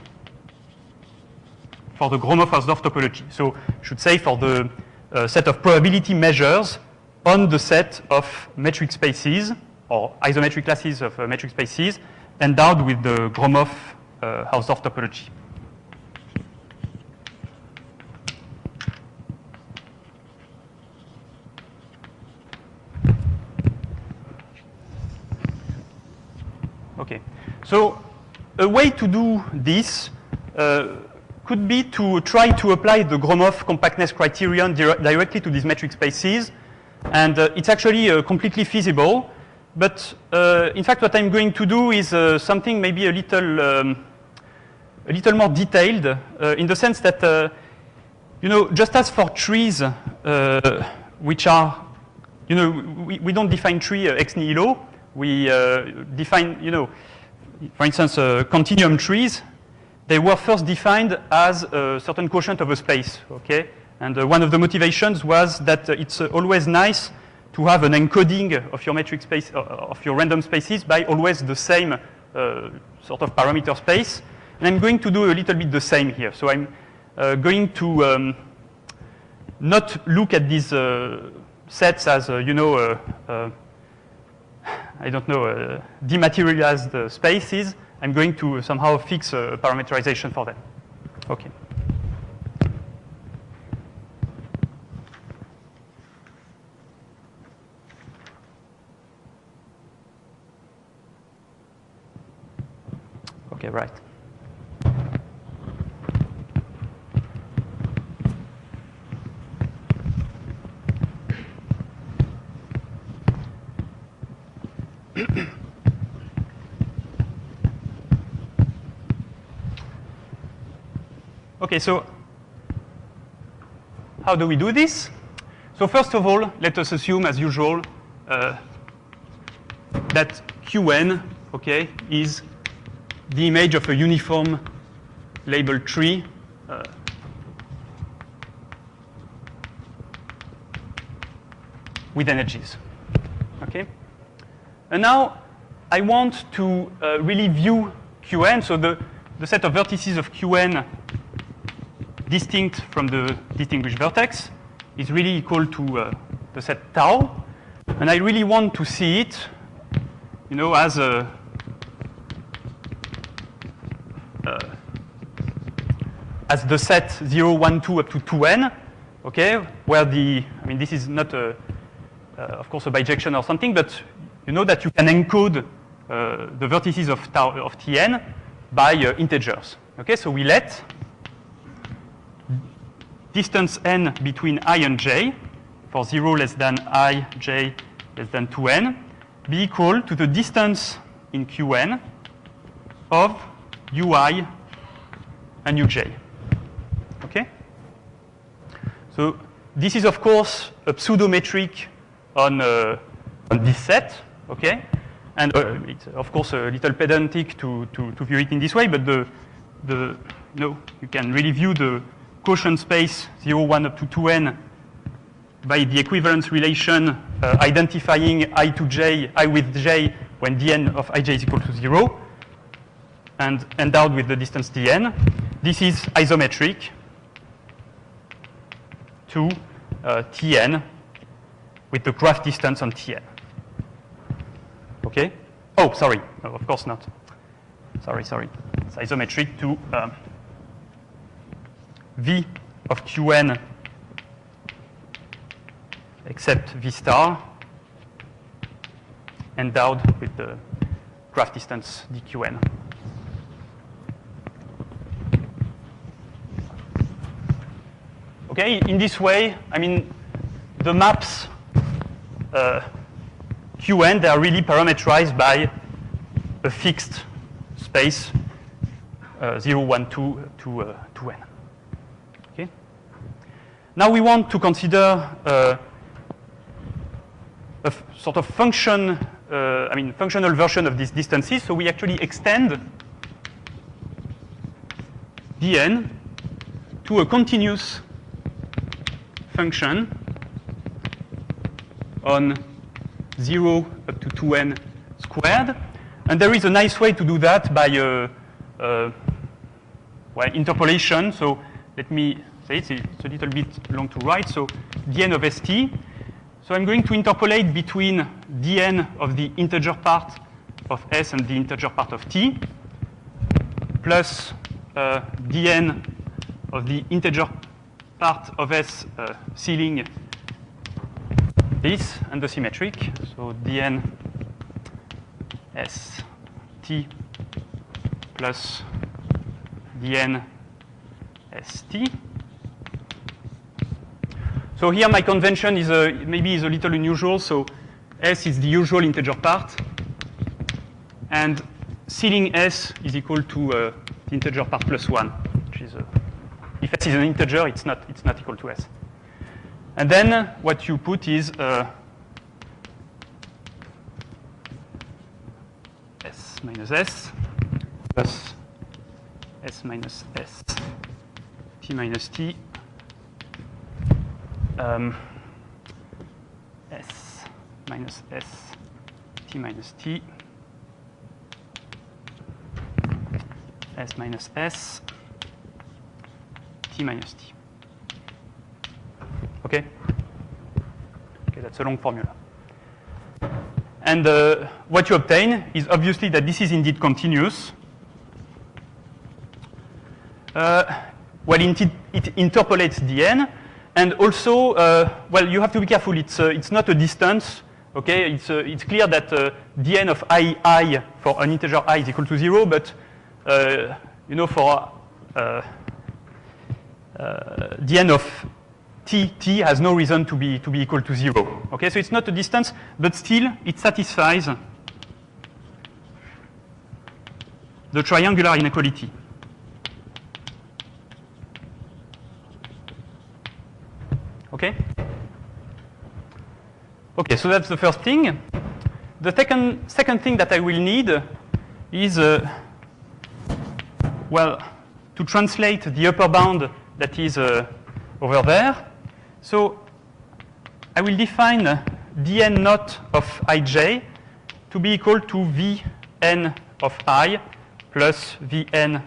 for the Gromov-Hausdorff topology. So I should say for the set of probability measures on the set of metric spaces or isometric classes of metric spaces endowed with the Gromov-Hausdorff topology. Okay, so a way to do this could be to try to apply the Gromov compactness criterion directly to these metric spaces, and it's actually completely feasible. But in fact, what I'm going to do is something maybe a little more detailed, in the sense that you know, just as for trees, which are, you know, we don't define tree ex nihilo. We define, you know, for instance, continuum trees. They were first defined as a certain quotient of a space, okay? And one of the motivations was that it's always nice to have an encoding of your metric space, of your random spaces by always the same sort of parameter space. And I'm going to do a little bit the same here. So I'm going to not look at these sets as, you know, I don't know, dematerialized spaces. I'm going to somehow fix a parameterization for them. Okay. Okay, right. Okay, so how do we do this? So first of all, let us assume, as usual, that Qn, okay, is the image of a uniform labeled tree with energies. Okay? And now I want to really view Qn, so the set of vertices of Qn distinct from the distinguished vertex is really equal to the set tau. And I really want to see it, you know, as a as the set 0, 1, 2 up to 2n, okay, where the, I mean, this is not, of course, a bijection or something, but you know that you can encode the vertices of tau, of Tn by integers. Okay, so we let distance n between I and j for 0 less than I, j less than 2n be equal to the distance in Qn of ui and uj. Okay? So this is, of course, a pseudometric on this set, okay? And it's, of course, a little pedantic to view it in this way, but you know, you can really view the quotient space 0, 1 up to 2n by the equivalence relation identifying I to j, I with j when dn of ij is equal to 0 and endowed with the distance dn. This is isometric to Tn with the graph distance on Tn. Okay? Oh, sorry. No, of course not. Sorry. It's isometric to V of Qn except V star endowed with the graph distance dqn. Okay, in this way, I mean, the maps Qn, they are really parameterized by a fixed space 0, 1, 2 to n. Okay? Now we want to consider a sort of function, functional version of these distances. So we actually extend dn to a continuous function on 0 up to 2n squared. And there is a nice way to do that by interpolation. So let me say it's a little bit long to write. So dn of st. So I'm going to interpolate between dn of the integer part of s and the integer part of t plus dn of the integer part of s ceiling this and the symmetric. So dn st plus dn st. So here my convention is maybe is a little unusual. So s is the usual integer part, and ceiling s is equal to the integer part plus 1, which is If s is an integer, it's not equal to s. And then what you put is s minus s plus s minus s t minus t s minus s t minus t s minus s t minus t. Okay? Okay, that's a long formula. And what you obtain is obviously that this is indeed continuous. Well, it interpolates dn, and also, well, you have to be careful. It's not a distance. Okay, it's clear that dn of I for an integer I is equal to 0, but you know, for dn of t has no reason to be equal to 0. Okay, so it's not a distance, but still it satisfies the triangular inequality. Okay? Okay, so that's the first thing. The second thing that I will need is, well, to translate the upper bound that is over there. So I will define dn naught of ij to be equal to vn of I plus vn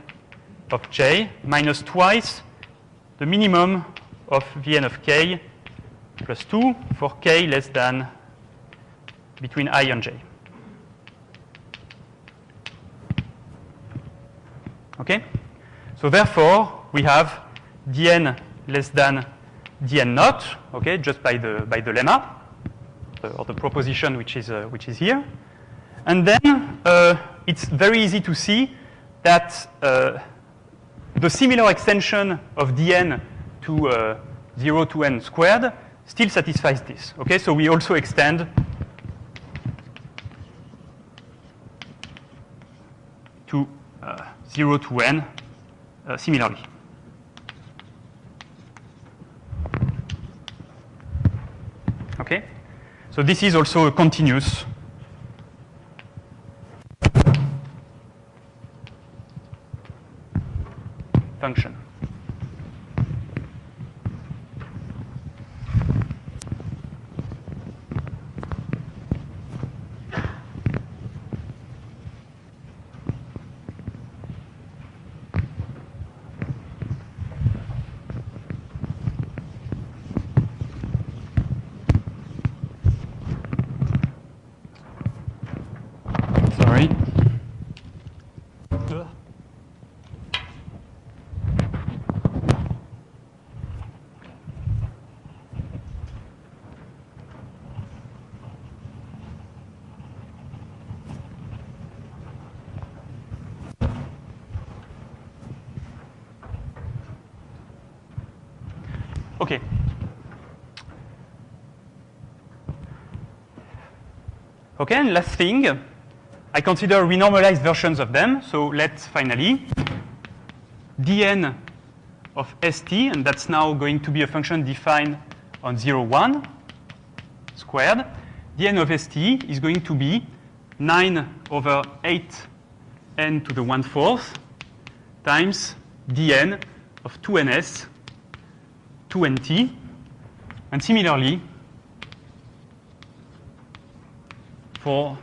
of j minus twice the minimum of vn of k plus 2 for k less than between I and j. Okay? So therefore, we have dn less than dn naught, okay, just by the lemma, or the proposition which is here. And then it's very easy to see that the similar extension of dn to 0 to n squared still satisfies this. Okay, so we also extend to 0 to n similarly. Okay, so this is also a continuous function. Sorry. Okay. Okay, and last thing, I consider renormalized versions of them. So let's finally dn of st, and that's now going to be a function defined on 0, 1 squared. dn of st is going to be 9 over 8n to the 1/4 times dn of 2ns 2nt, and similarly for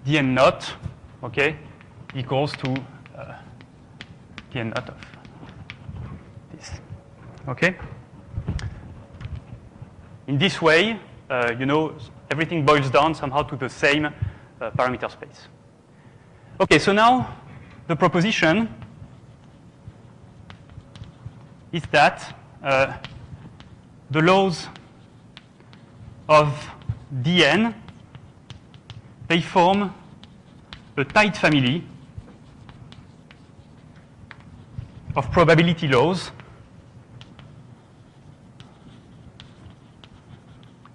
dn naught, okay, equals to dn naught of this. Okay. In this way, you know, everything boils down somehow to the same parameter space. Okay, so now the proposition is that the laws of dn, they form a tight family of probability laws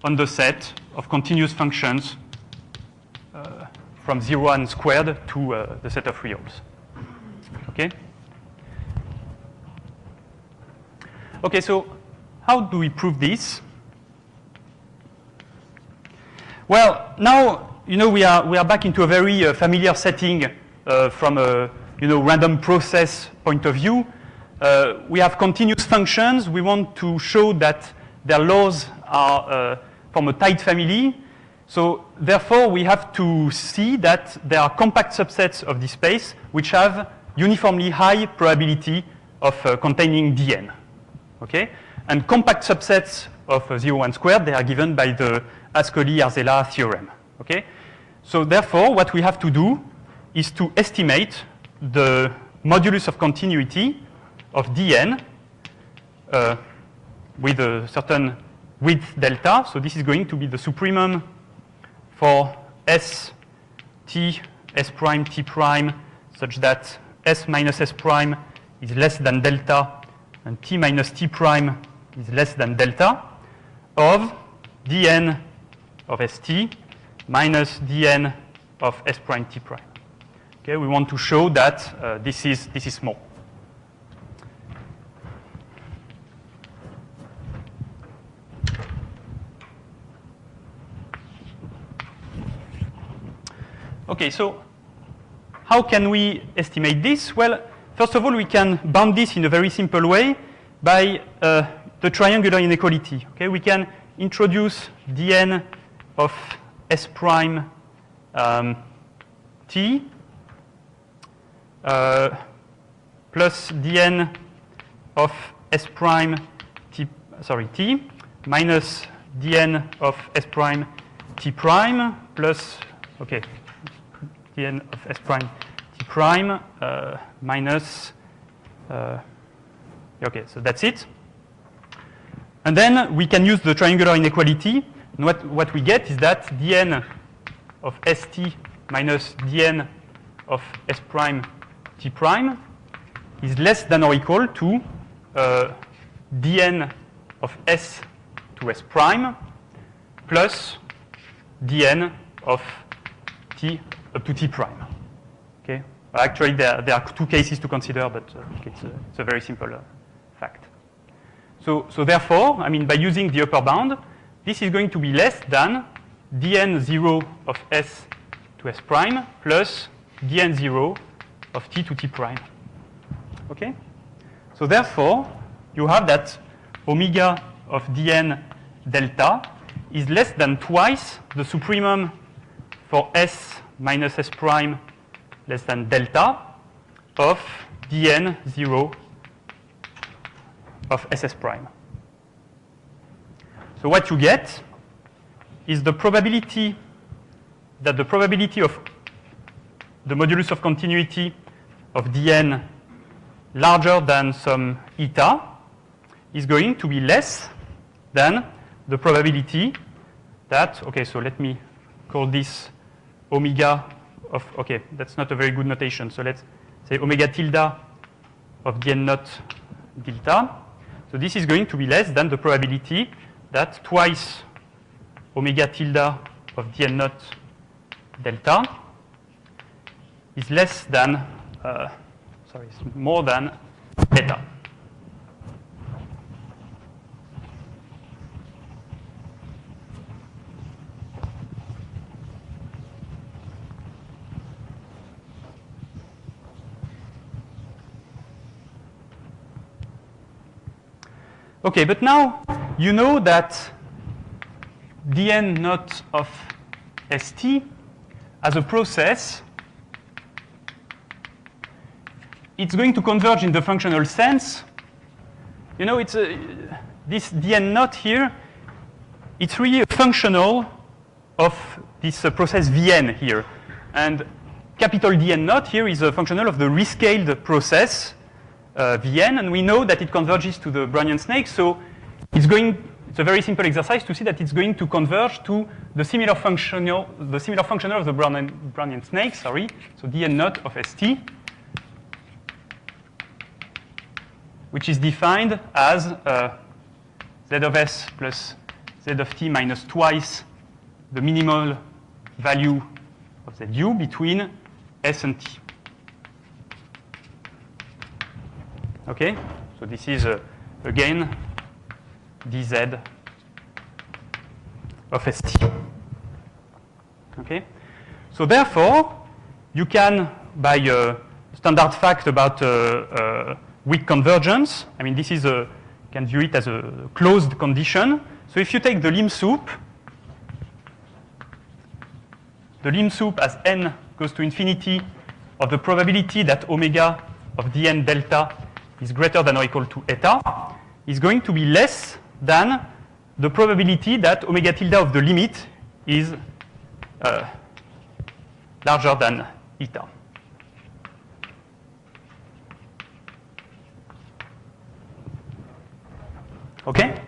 on the set of continuous functions from 0 and squared to the set of reals. Okay? Okay, so how do we prove this? Well, now we are back into a very familiar setting from a random process point of view. We have continuous functions. We want to show that their laws are from a tight family. So therefore, we have to see that there are compact subsets of this space which have uniformly high probability of containing Dn. Okay? And compact subsets of 0, 1 squared, they are given by the Ascoli-Arzela theorem. Okay? So therefore, what we have to do is to estimate the modulus of continuity of Dn with a certain width delta. So this is going to be the supremum for S t, S prime, T prime, such that S minus S prime is less than delta and T minus T prime is less than delta of Dn of St minus Dn of S prime T prime. Okay, we want to show that this is small. Okay, so how can we estimate this? Well, first of all, we can bound this in a very simple way by the triangular inequality. Okay, we can introduce Dn of S prime T plus Dn of S prime T minus Dn of S prime T prime plus, okay, Dn of S prime T prime minus, okay, so that's it. And then we can use the triangular inequality. And what we get is that Dn of St minus Dn of S prime T prime is less than or equal to Dn of S to S prime plus Dn of T up to T prime. Okay. Actually, there are two cases to consider, but it's a very simple fact. So therefore, I mean, by using the upper bound, this is going to be less than Dn0 of S to S prime plus Dn0 of T to T prime. Okay? So therefore, you have that omega of Dn delta is less than twice the supremum for S minus S prime less than delta of Dn0 of SS prime. So what you get is the probability that the probability of the modulus of continuity of Dn larger than some eta is going to be less than the probability that, okay, so let me call this omega of, okay, that's not a very good notation. So let's say omega tilde of Dn naught delta. So this is going to be less than the probability that twice omega tilde of Dn naught delta is less than, is more than beta. Okay, but now you know that Dn naught of St as a process, it's going to converge in the functional sense. You know, it's this Dn naught here, it's really a functional of this process Vn here. And capital Dn naught here is a functional of the rescaled process Vn, and we know that it converges to the Brownian snake. So it's a very simple exercise to see that it's going to converge to the similar functional of the Brownian snake. Sorry, so Dn naught of St, which is defined as Z of S plus Z of T minus twice the minimal value of Zu between S and T. Okay, so this is again, dz of st. Okay? So therefore, you can, by a standard fact about weak convergence, I mean, this is you can view it as a closed condition. So if you take the lim sup as n goes to infinity of the probability that omega of dn delta is greater than or equal to eta, is going to be less than the probability that omega tilde of the limit is larger than eta. Okay?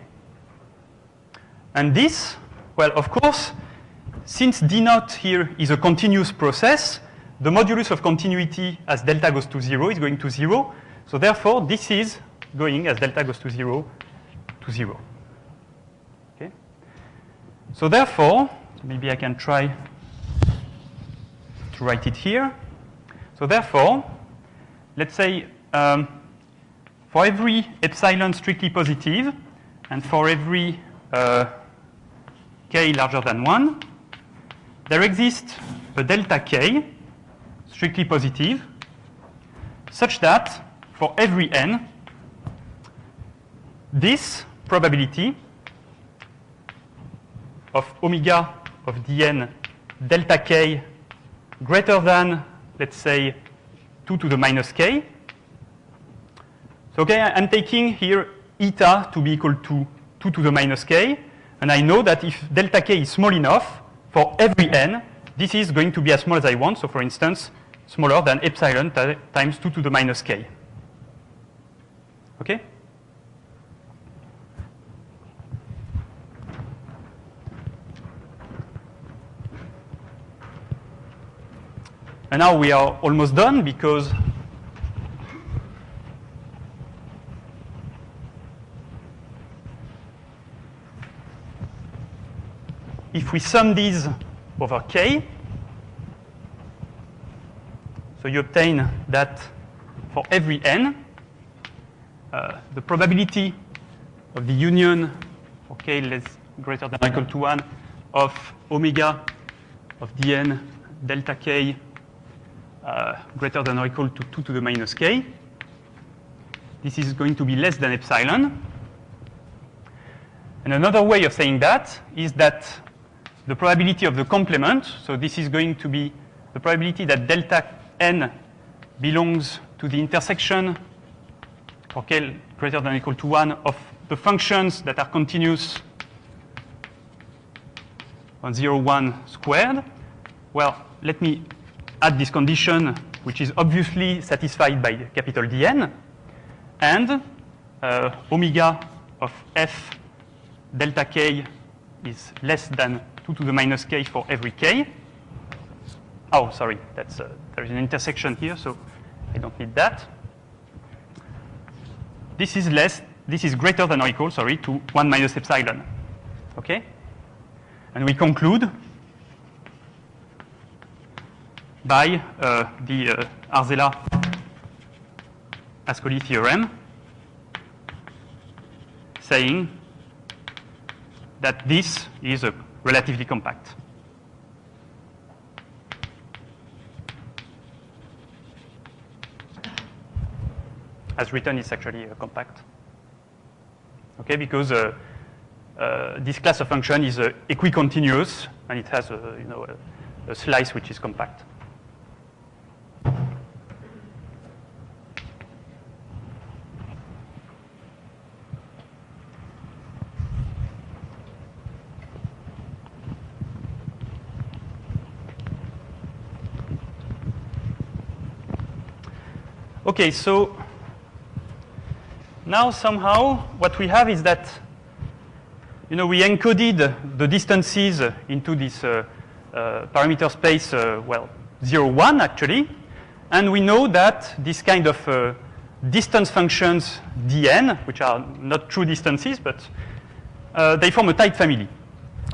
And this, well, of course, since d naught here is a continuous process, the modulus of continuity as delta goes to 0 is going to 0. So therefore, this is going as delta goes to 0 to 0. Okay? So therefore, maybe I can try to write it here. So therefore, let's say for every epsilon strictly positive and for every k larger than 1, there exists a delta k strictly positive such that for every n, this probability of omega of dn delta k greater than, let's say, 2 to the minus k. So, okay, I'm taking here eta to be equal to 2 to the minus k, and I know that if delta k is small enough, for every n, this is going to be as small as I want. So, for instance, smaller than epsilon times 2 to the minus k. Okay? And now we are almost done because if we sum these over k, so you obtain that for every n, the probability of the union for k less greater than or equal to 1 of omega of dn delta k greater than or equal to 2 to the minus k, this is going to be less than epsilon. And another way of saying that is that the probability of the complement, so this is going to be the probability that delta n belongs to the intersection for k greater than or equal to 1 of the functions that are continuous on 0, 1 squared. Well, let me add this condition, which is obviously satisfied by capital Dn, and omega of f delta k is less than 2 to the minus k for every k. Oh, sorry, that's there is an intersection here, so I don't need that. This is greater than or equal, sorry, to 1 minus epsilon. Okay? And we conclude by the Arzela-Ascoli theorem, saying that this is relatively compact. As written, it's actually compact. Okay, because this class of function is equicontinuous, and it has a slice which is compact. Okay, so now somehow what we have is that we encoded the distances into this parameter space, 0, 1 actually, and we know that this kind of distance functions dn, which are not true distances, but they form a tight family.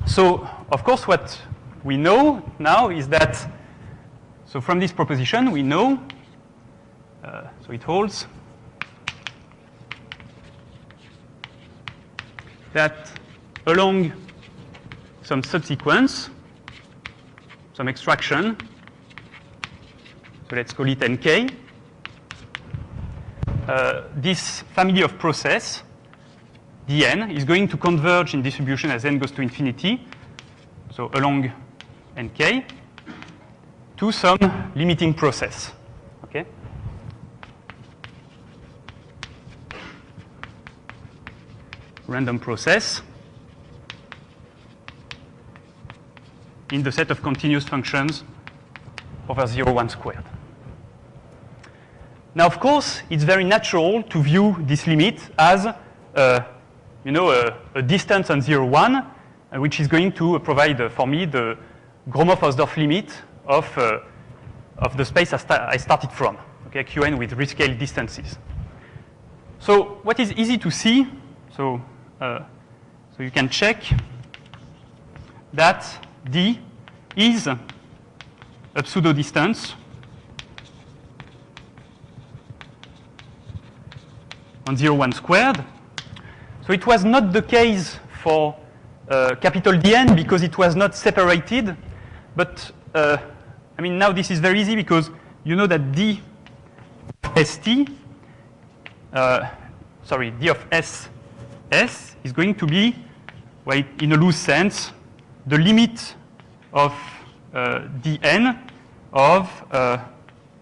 So of course what we know now is that, so from this proposition we know, so it holds that along some subsequence, some extraction, so let's call it nk, this family of process, dn, is going to converge in distribution as n goes to infinity, so along nk, to some limiting process. Okay? Random process in the set of continuous functions over 0, 1 squared. Now, of course, it's very natural to view this limit as a distance on 0, 1, which is going to provide for me the Gromov-Hausdorff limit of the space I started from, okay, Qn with rescaled distances. So what is easy to see, so you can check that D is a pseudo distance on 0, 1 squared. So it was not the case for capital Dn because it was not separated. But I mean, now this is very easy because you know that D of St, D of SS is going to be, well, in a loose sense, the limit of Dn of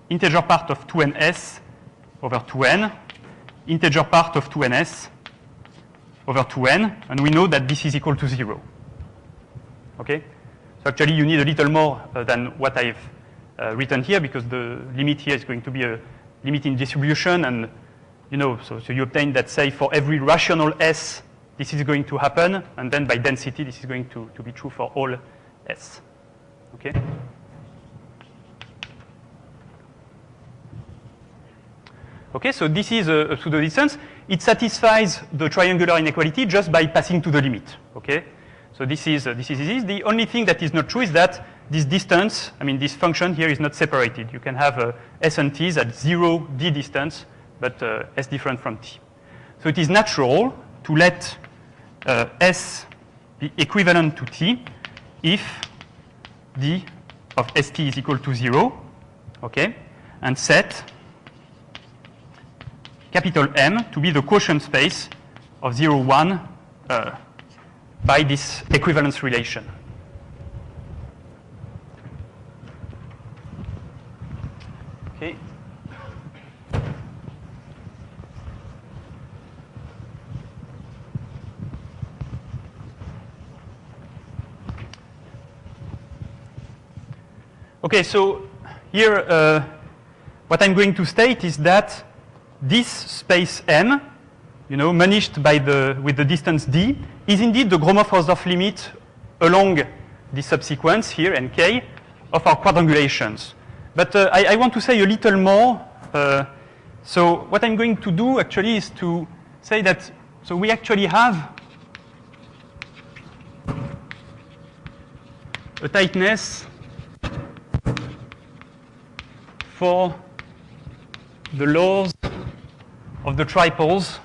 integer part of 2ns over 2n, integer part of 2ns over 2n, and we know that this is equal to 0. Okay? So actually, you need a little more than what I've written here because the limit here is going to be a limit in distribution, and so you obtain that, say, for every rational s, this is going to happen, and then by density, this is going to be true for all s. Okay? Okay, so this is a pseudo distance. It satisfies the triangular inequality just by passing to the limit. Okay, so this is easy. The only thing that is not true is that this distance, I mean, this function here is not separated. You can have s and t's at 0 d distance, but s different from t. So it is natural to let s be equivalent to t if d of st is equal to 0. Okay, and set capital M to be the quotient space of 0, 1 by this equivalence relation. Okay. Okay, so here what I'm going to state is that this space M, managed by with the distance d, is indeed the Gromov-Hausdorff limit along the subsequence here, nk, of our quadrangulations. But I want to say a little more. So what I'm going to do actually is to say that, so we actually have a tightness for the laws of the triples,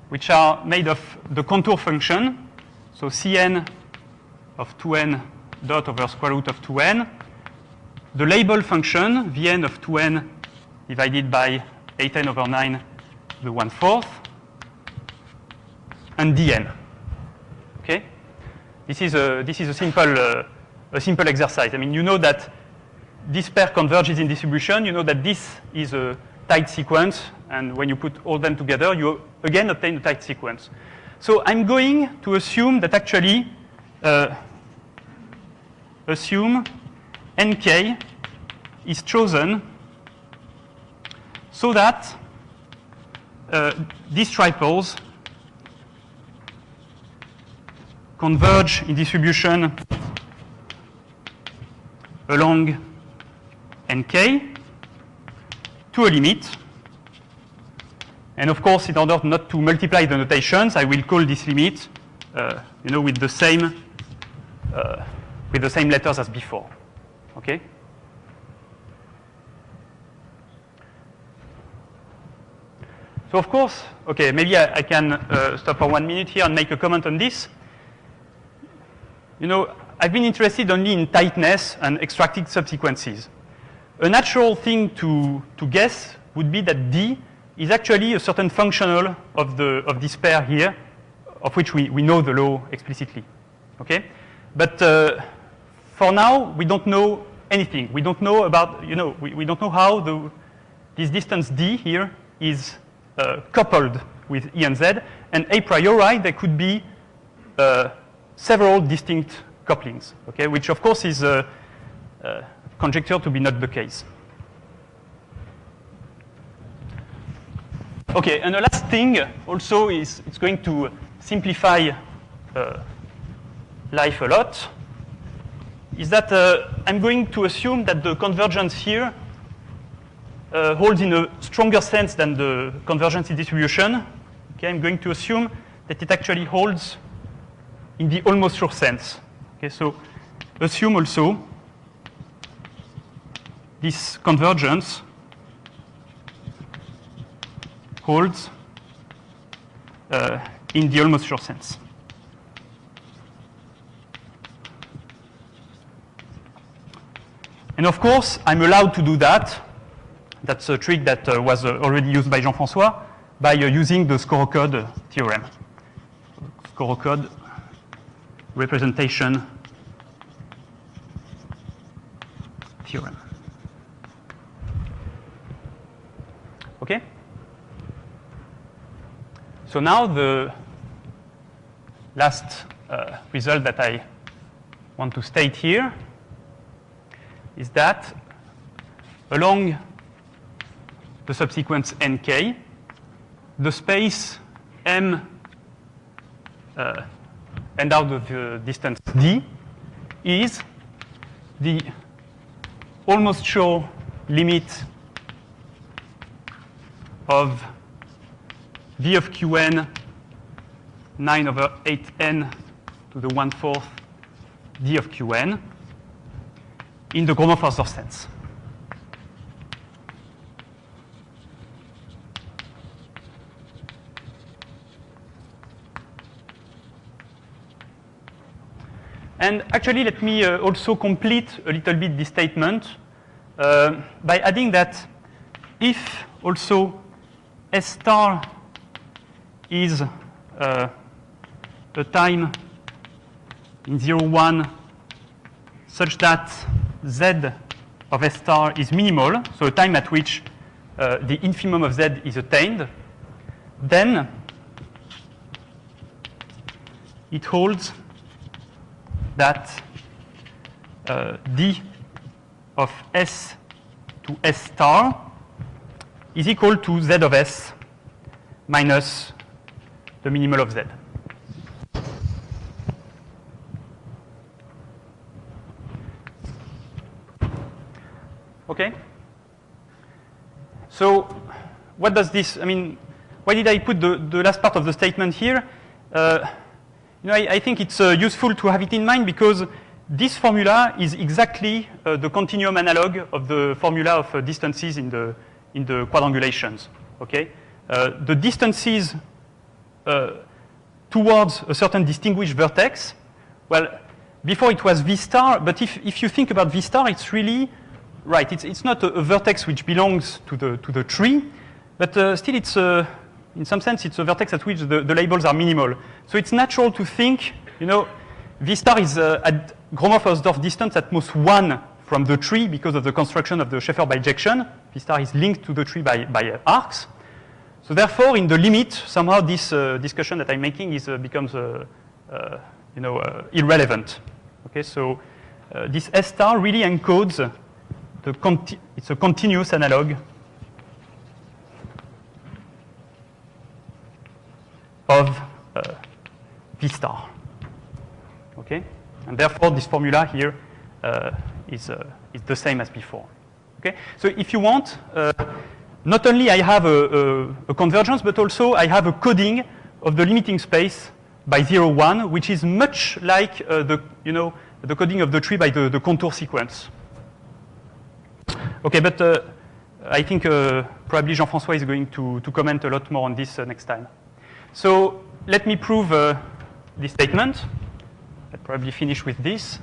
which are made of the contour function, so Cn of 2n dot over square root of 2n, the label function, Vn of 2n divided by 8n over 9 to the 1/4, and Dn. Okay? This is a simple exercise. I mean, you know that this pair converges in distribution. You know that this is a tight sequence, and when you put all them together, you again obtain a tight sequence. So I'm going to assume that actually assume nk is chosen so that these triples converge in distribution along nk to a limit. And of course, in order not to multiply the notations, I will call this limit, with the same letters as before. Okay. So of course, okay, maybe I can stop for 1 minute here and make a comment on this. You know, I've been interested only in tightness and extracted subsequences. A natural thing to guess would be that D is actually a certain functional of this pair here, of which we know the law explicitly. Okay? But for now, we don't know anything. We don't know about, you know, we don't know how this distance D here is coupled with E and Z. And a priori, there could be several distinct couplings, okay? Which of course is conjectured to be not the case. Okay, and the last thing also is it's going to simplify life a lot, is that I'm going to assume that the convergence here holds in a stronger sense than the convergence in distribution. Okay, I'm going to assume that it actually holds in the almost sure sense. Okay, so assume also this convergence holds in the almost sure sense. And of course, I'm allowed to do that. That's a trick that was already used by Jean-François by using the Skorokhod theorem. Skorokhod representation theorem. Okay? So now the last result that I want to state here is that along the subsequence nk, the space M and out of the distance D is the almost sure limit of V of Qn 9 over 8n to the 1/4 D of Qn in the Gromov-Hausdorff sense. And actually, let me also complete a little bit this statement by adding that if also S star is a time in 0, 1 such that Z of S star is minimal, so a time at which the infimum of Z is attained, then it holds that D of S to S star is equal to Z of S minus the minimal of Z. Okay? So what does this, I mean, why did I put the last part of the statement here? You know, I think it's useful to have it in mind because this formula is exactly the continuum analog of the formula of distances in the quadrangulations. Okay, the distances towards a certain distinguished vertex. Well, before it was V star, but if you think about V star, it's really right. It's not a vertex which belongs to the tree, but still it's in some sense it's a vertex at which the labels are minimal. So it's natural to think, you know, V star is at Gromov-Hausdorff distance at most 1 from the tree because of the construction of the Schaeffer bijection. V star is linked to the tree by arcs. So therefore, in the limit, somehow this discussion that I'm making becomes you know, irrelevant. Okay, so this S star really encodes it's a continuous analog of V star. Okay, and therefore this formula here is the same as before. Okay, so if you want, not only I have a convergence, but also I have a coding of the limiting space by 0, 1, which is much like the coding of the tree by the contour sequence. Okay, but I think probably Jean-François is going to comment a lot more on this next time. So let me prove this statement. I'll probably finish with this.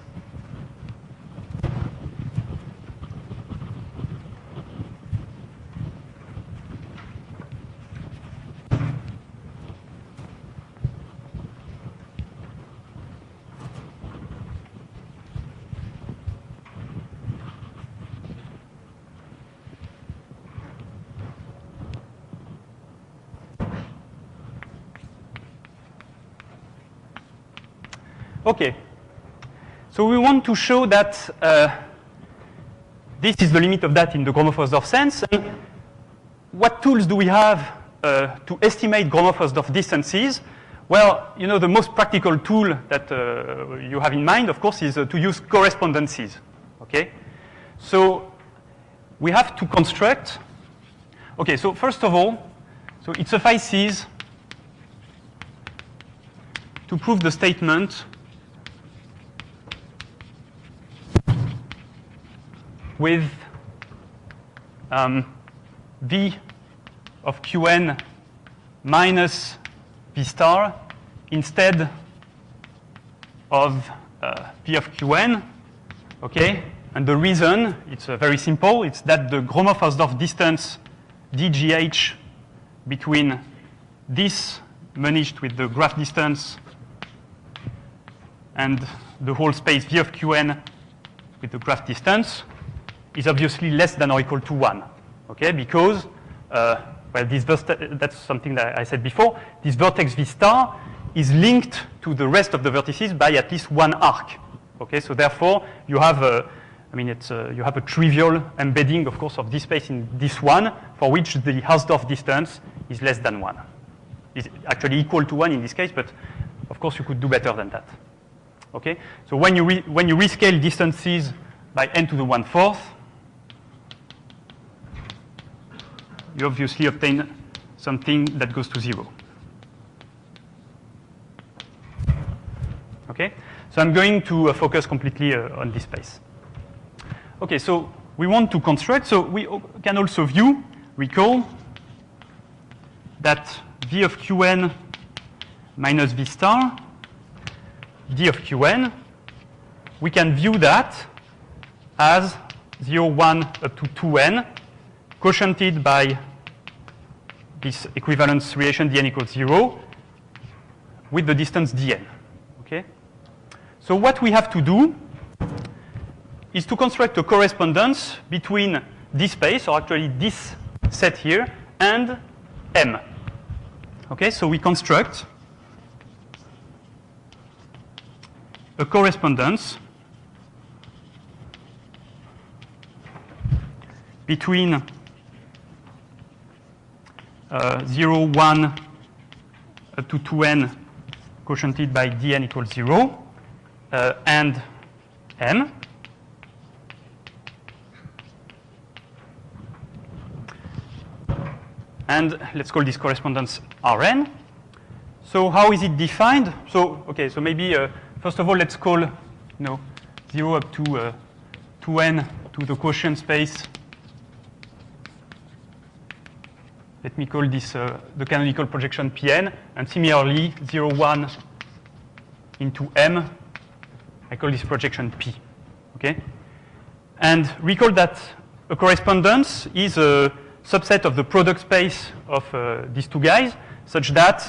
Okay, so we want to show that this is the limit of that in the Gromov-Hausdorff sense. And what tools do we have to estimate Gromov-Hausdorff distances? Well, you know, the most practical tool that you have in mind, of course, is to use correspondences. Okay, so we have to construct. Okay, so first of all, so it suffices to prove the statement with V of Qn minus V star instead of V of Qn, okay? And the reason, it's very simple, it's that the Gromov-Hausdorff distance dgh between this managed with the graph distance and the whole space V of Qn with the graph distance is obviously less than or equal to 1, okay? Because, well, that's something that I said before. This vertex V star is linked to the rest of the vertices by at least one arc, okay? So therefore, you have you have a trivial embedding, of course, of this space in this one, for which the Hausdorff distance is less than 1. It's actually equal to 1 in this case, but of course, you could do better than that, okay? So when you rescale distances by n to the 1/4, you obviously obtain something that goes to 0. Okay? So I'm going to focus completely on this space. Okay, so we want to construct, so we can also recall that V of Qn minus V star, D of Qn, we can view that as 0, 1 up to 2n, quotiented by this equivalence relation dn equals 0 with the distance dn. Okay? So what we have to do is to construct a correspondence between this space, or actually this set here, and M. Okay, so we construct a correspondence between 0, 1 up to 2n quotiented by dn equals 0 and m. And let's call this correspondence Rn. So how is it defined? So, okay, so maybe first of all, let's call 0 up to 2n to the quotient space. Let me call this the canonical projection Pn, and similarly 0, 1 into M, I call this projection P. Okay? And recall that a correspondence is a subset of the product space of these two guys, such that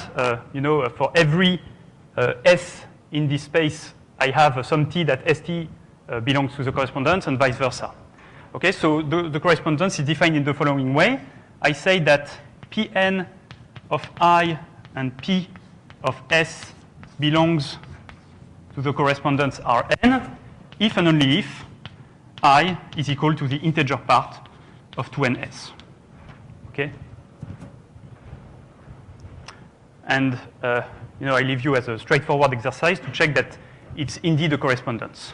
for every S in this space, I have some T that St belongs to the correspondence, and vice versa. Okay, so the correspondence is defined in the following way. I say that Pn of I and P of S belongs to the correspondence Rn if and only if I is equal to the integer part of 2ns. Okay? And I leave you as a straightforward exercise to check that it's indeed a correspondence.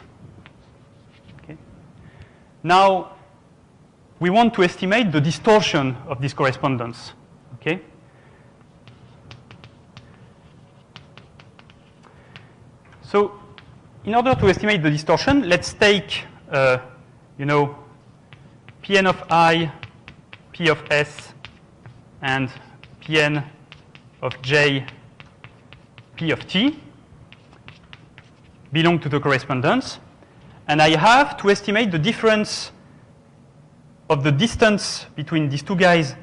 Okay? Now, we want to estimate the distortion of this correspondence. Okay? So, in order to estimate the distortion, let's take, Pn of I P of S and Pn of J P of T belong to the correspondence. And I have to estimate the difference of the distance between these two guys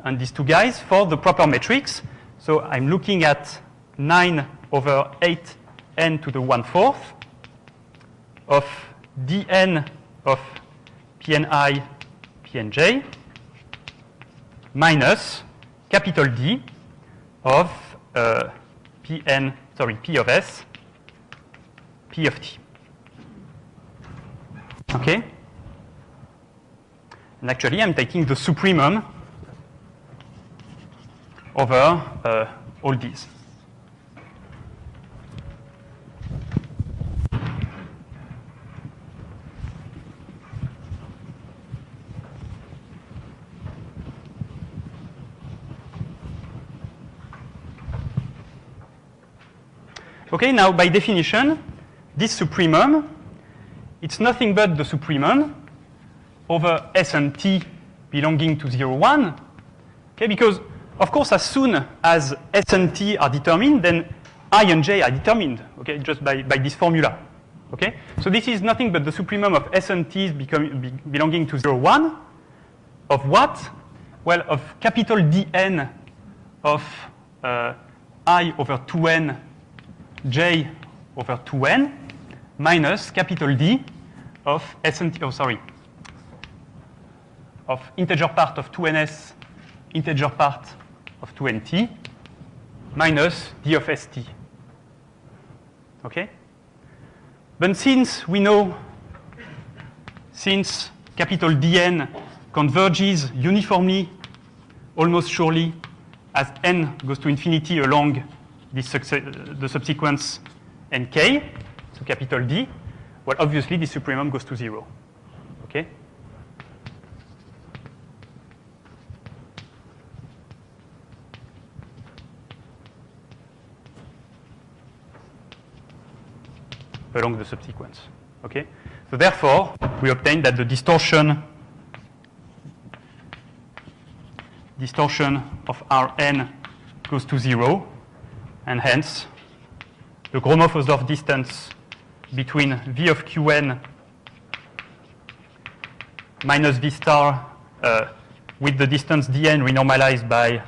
and these two guys for the proper metrics. So I'm looking at 9 over 8n to the 1/4 of dn of Pni, Pnj minus capital D of P of S, P of T. Okay? And actually, I'm taking the supremum over all these. Okay, now by definition, this supremum, it's nothing but the supremum over S and T belonging to 0, 1. Okay, because of course, as soon as S and T are determined, then I and J are determined, okay, just by this formula. Okay? So this is nothing but the supremum of S and T belonging to 0, 1 of what? Well, of capital Dn of I over 2n J over 2n minus capital D of S and T, of integer part of 2ns, integer part of 2nt, minus D of st. Okay? But since we know, since capital Dn converges uniformly, almost surely, as n goes to infinity along this the subsequence nk, so capital D, well, obviously, the supremum goes to 0. Okay? Along the subsequence. Okay? So therefore, we obtain that the distortion of Rn goes to 0, and hence the Gromov-Hausdorff distance between V of Qn minus V star with the distance dn renormalized by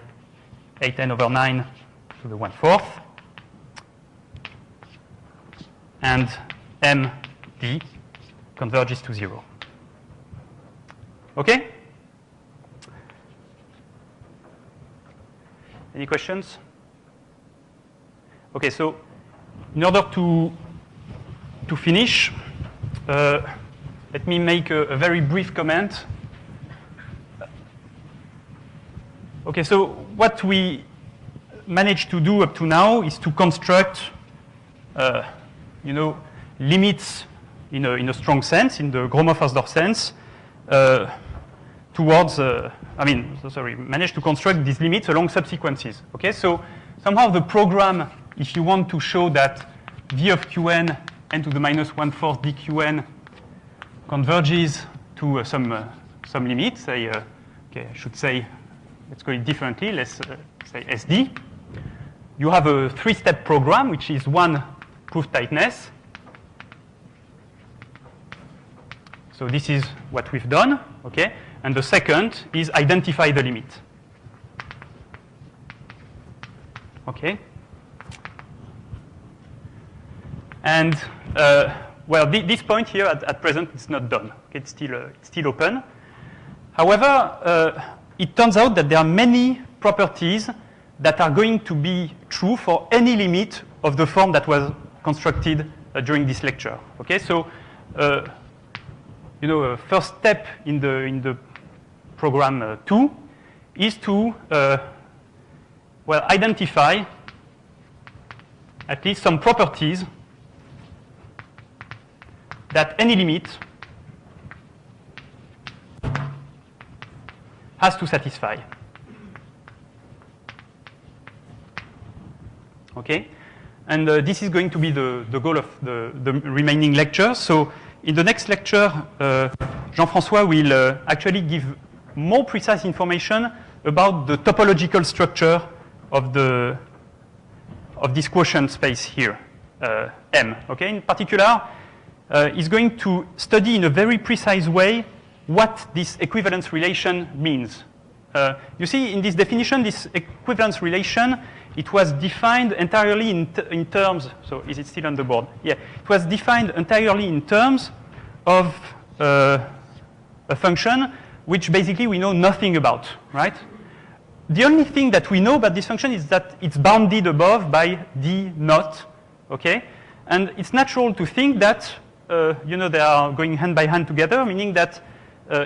8n over 9 to the 1/4 and md converges to 0. Okay? Any questions? Okay, so in order to finish, let me make a very brief comment. Okay, so what we managed to do up to now is to construct, limits in a strong sense, in the Gromov-Hausdorff sense, towards, managed to construct these limits along subsequences. Okay, so somehow the program, if you want to show that V of Qn n to the minus 1/4 dqn converges to some limit, say, okay, I should say, let's call it differently, let's say SD. You have a 3-step program, which is one, proof tightness. So this is what we've done, okay? And the second is identify the limit. Okay? And, this point here at present is not done. Okay? It's still open. However, it turns out that there are many properties that are going to be true for any limit of the form that was constructed during this lecture. Okay? So, a first step in the program 2 is to identify at least some properties that any limit has to satisfy. Okay? And this is going to be the goal of the remaining lectures. So in the next lecture, Jean-François will actually give more precise information about the topological structure of this quotient space here, M. Okay? In particular, is going to study in a very precise way what this equivalence relation means. You see, in this definition, this equivalence relation, it was defined entirely in terms. So, is it still on the board? Yeah, it was defined entirely in terms of a function which basically we know nothing about, right? The only thing that we know about this function is that it's bounded above by D naught, okay? And it's natural to think that, you know, they are going hand by hand together, meaning that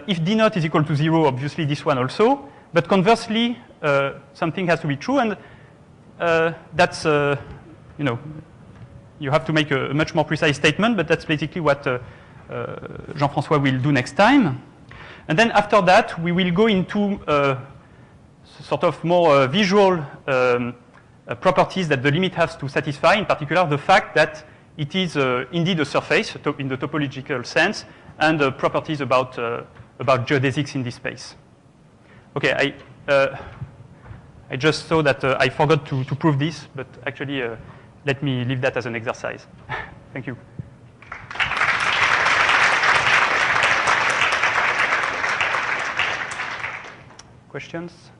if D naught is equal to 0, obviously this one also, but conversely, something has to be true, and that's, you know, you have to make a much more precise statement, but that's basically what Jean-François will do next time. And then after that, we will go into sort of more visual properties that the limit has to satisfy, in particular the fact that it is indeed a surface in the topological sense, and properties about geodesics in this space. Okay, I just saw that I forgot to prove this, but actually let me leave that as an exercise. Thank you. Questions?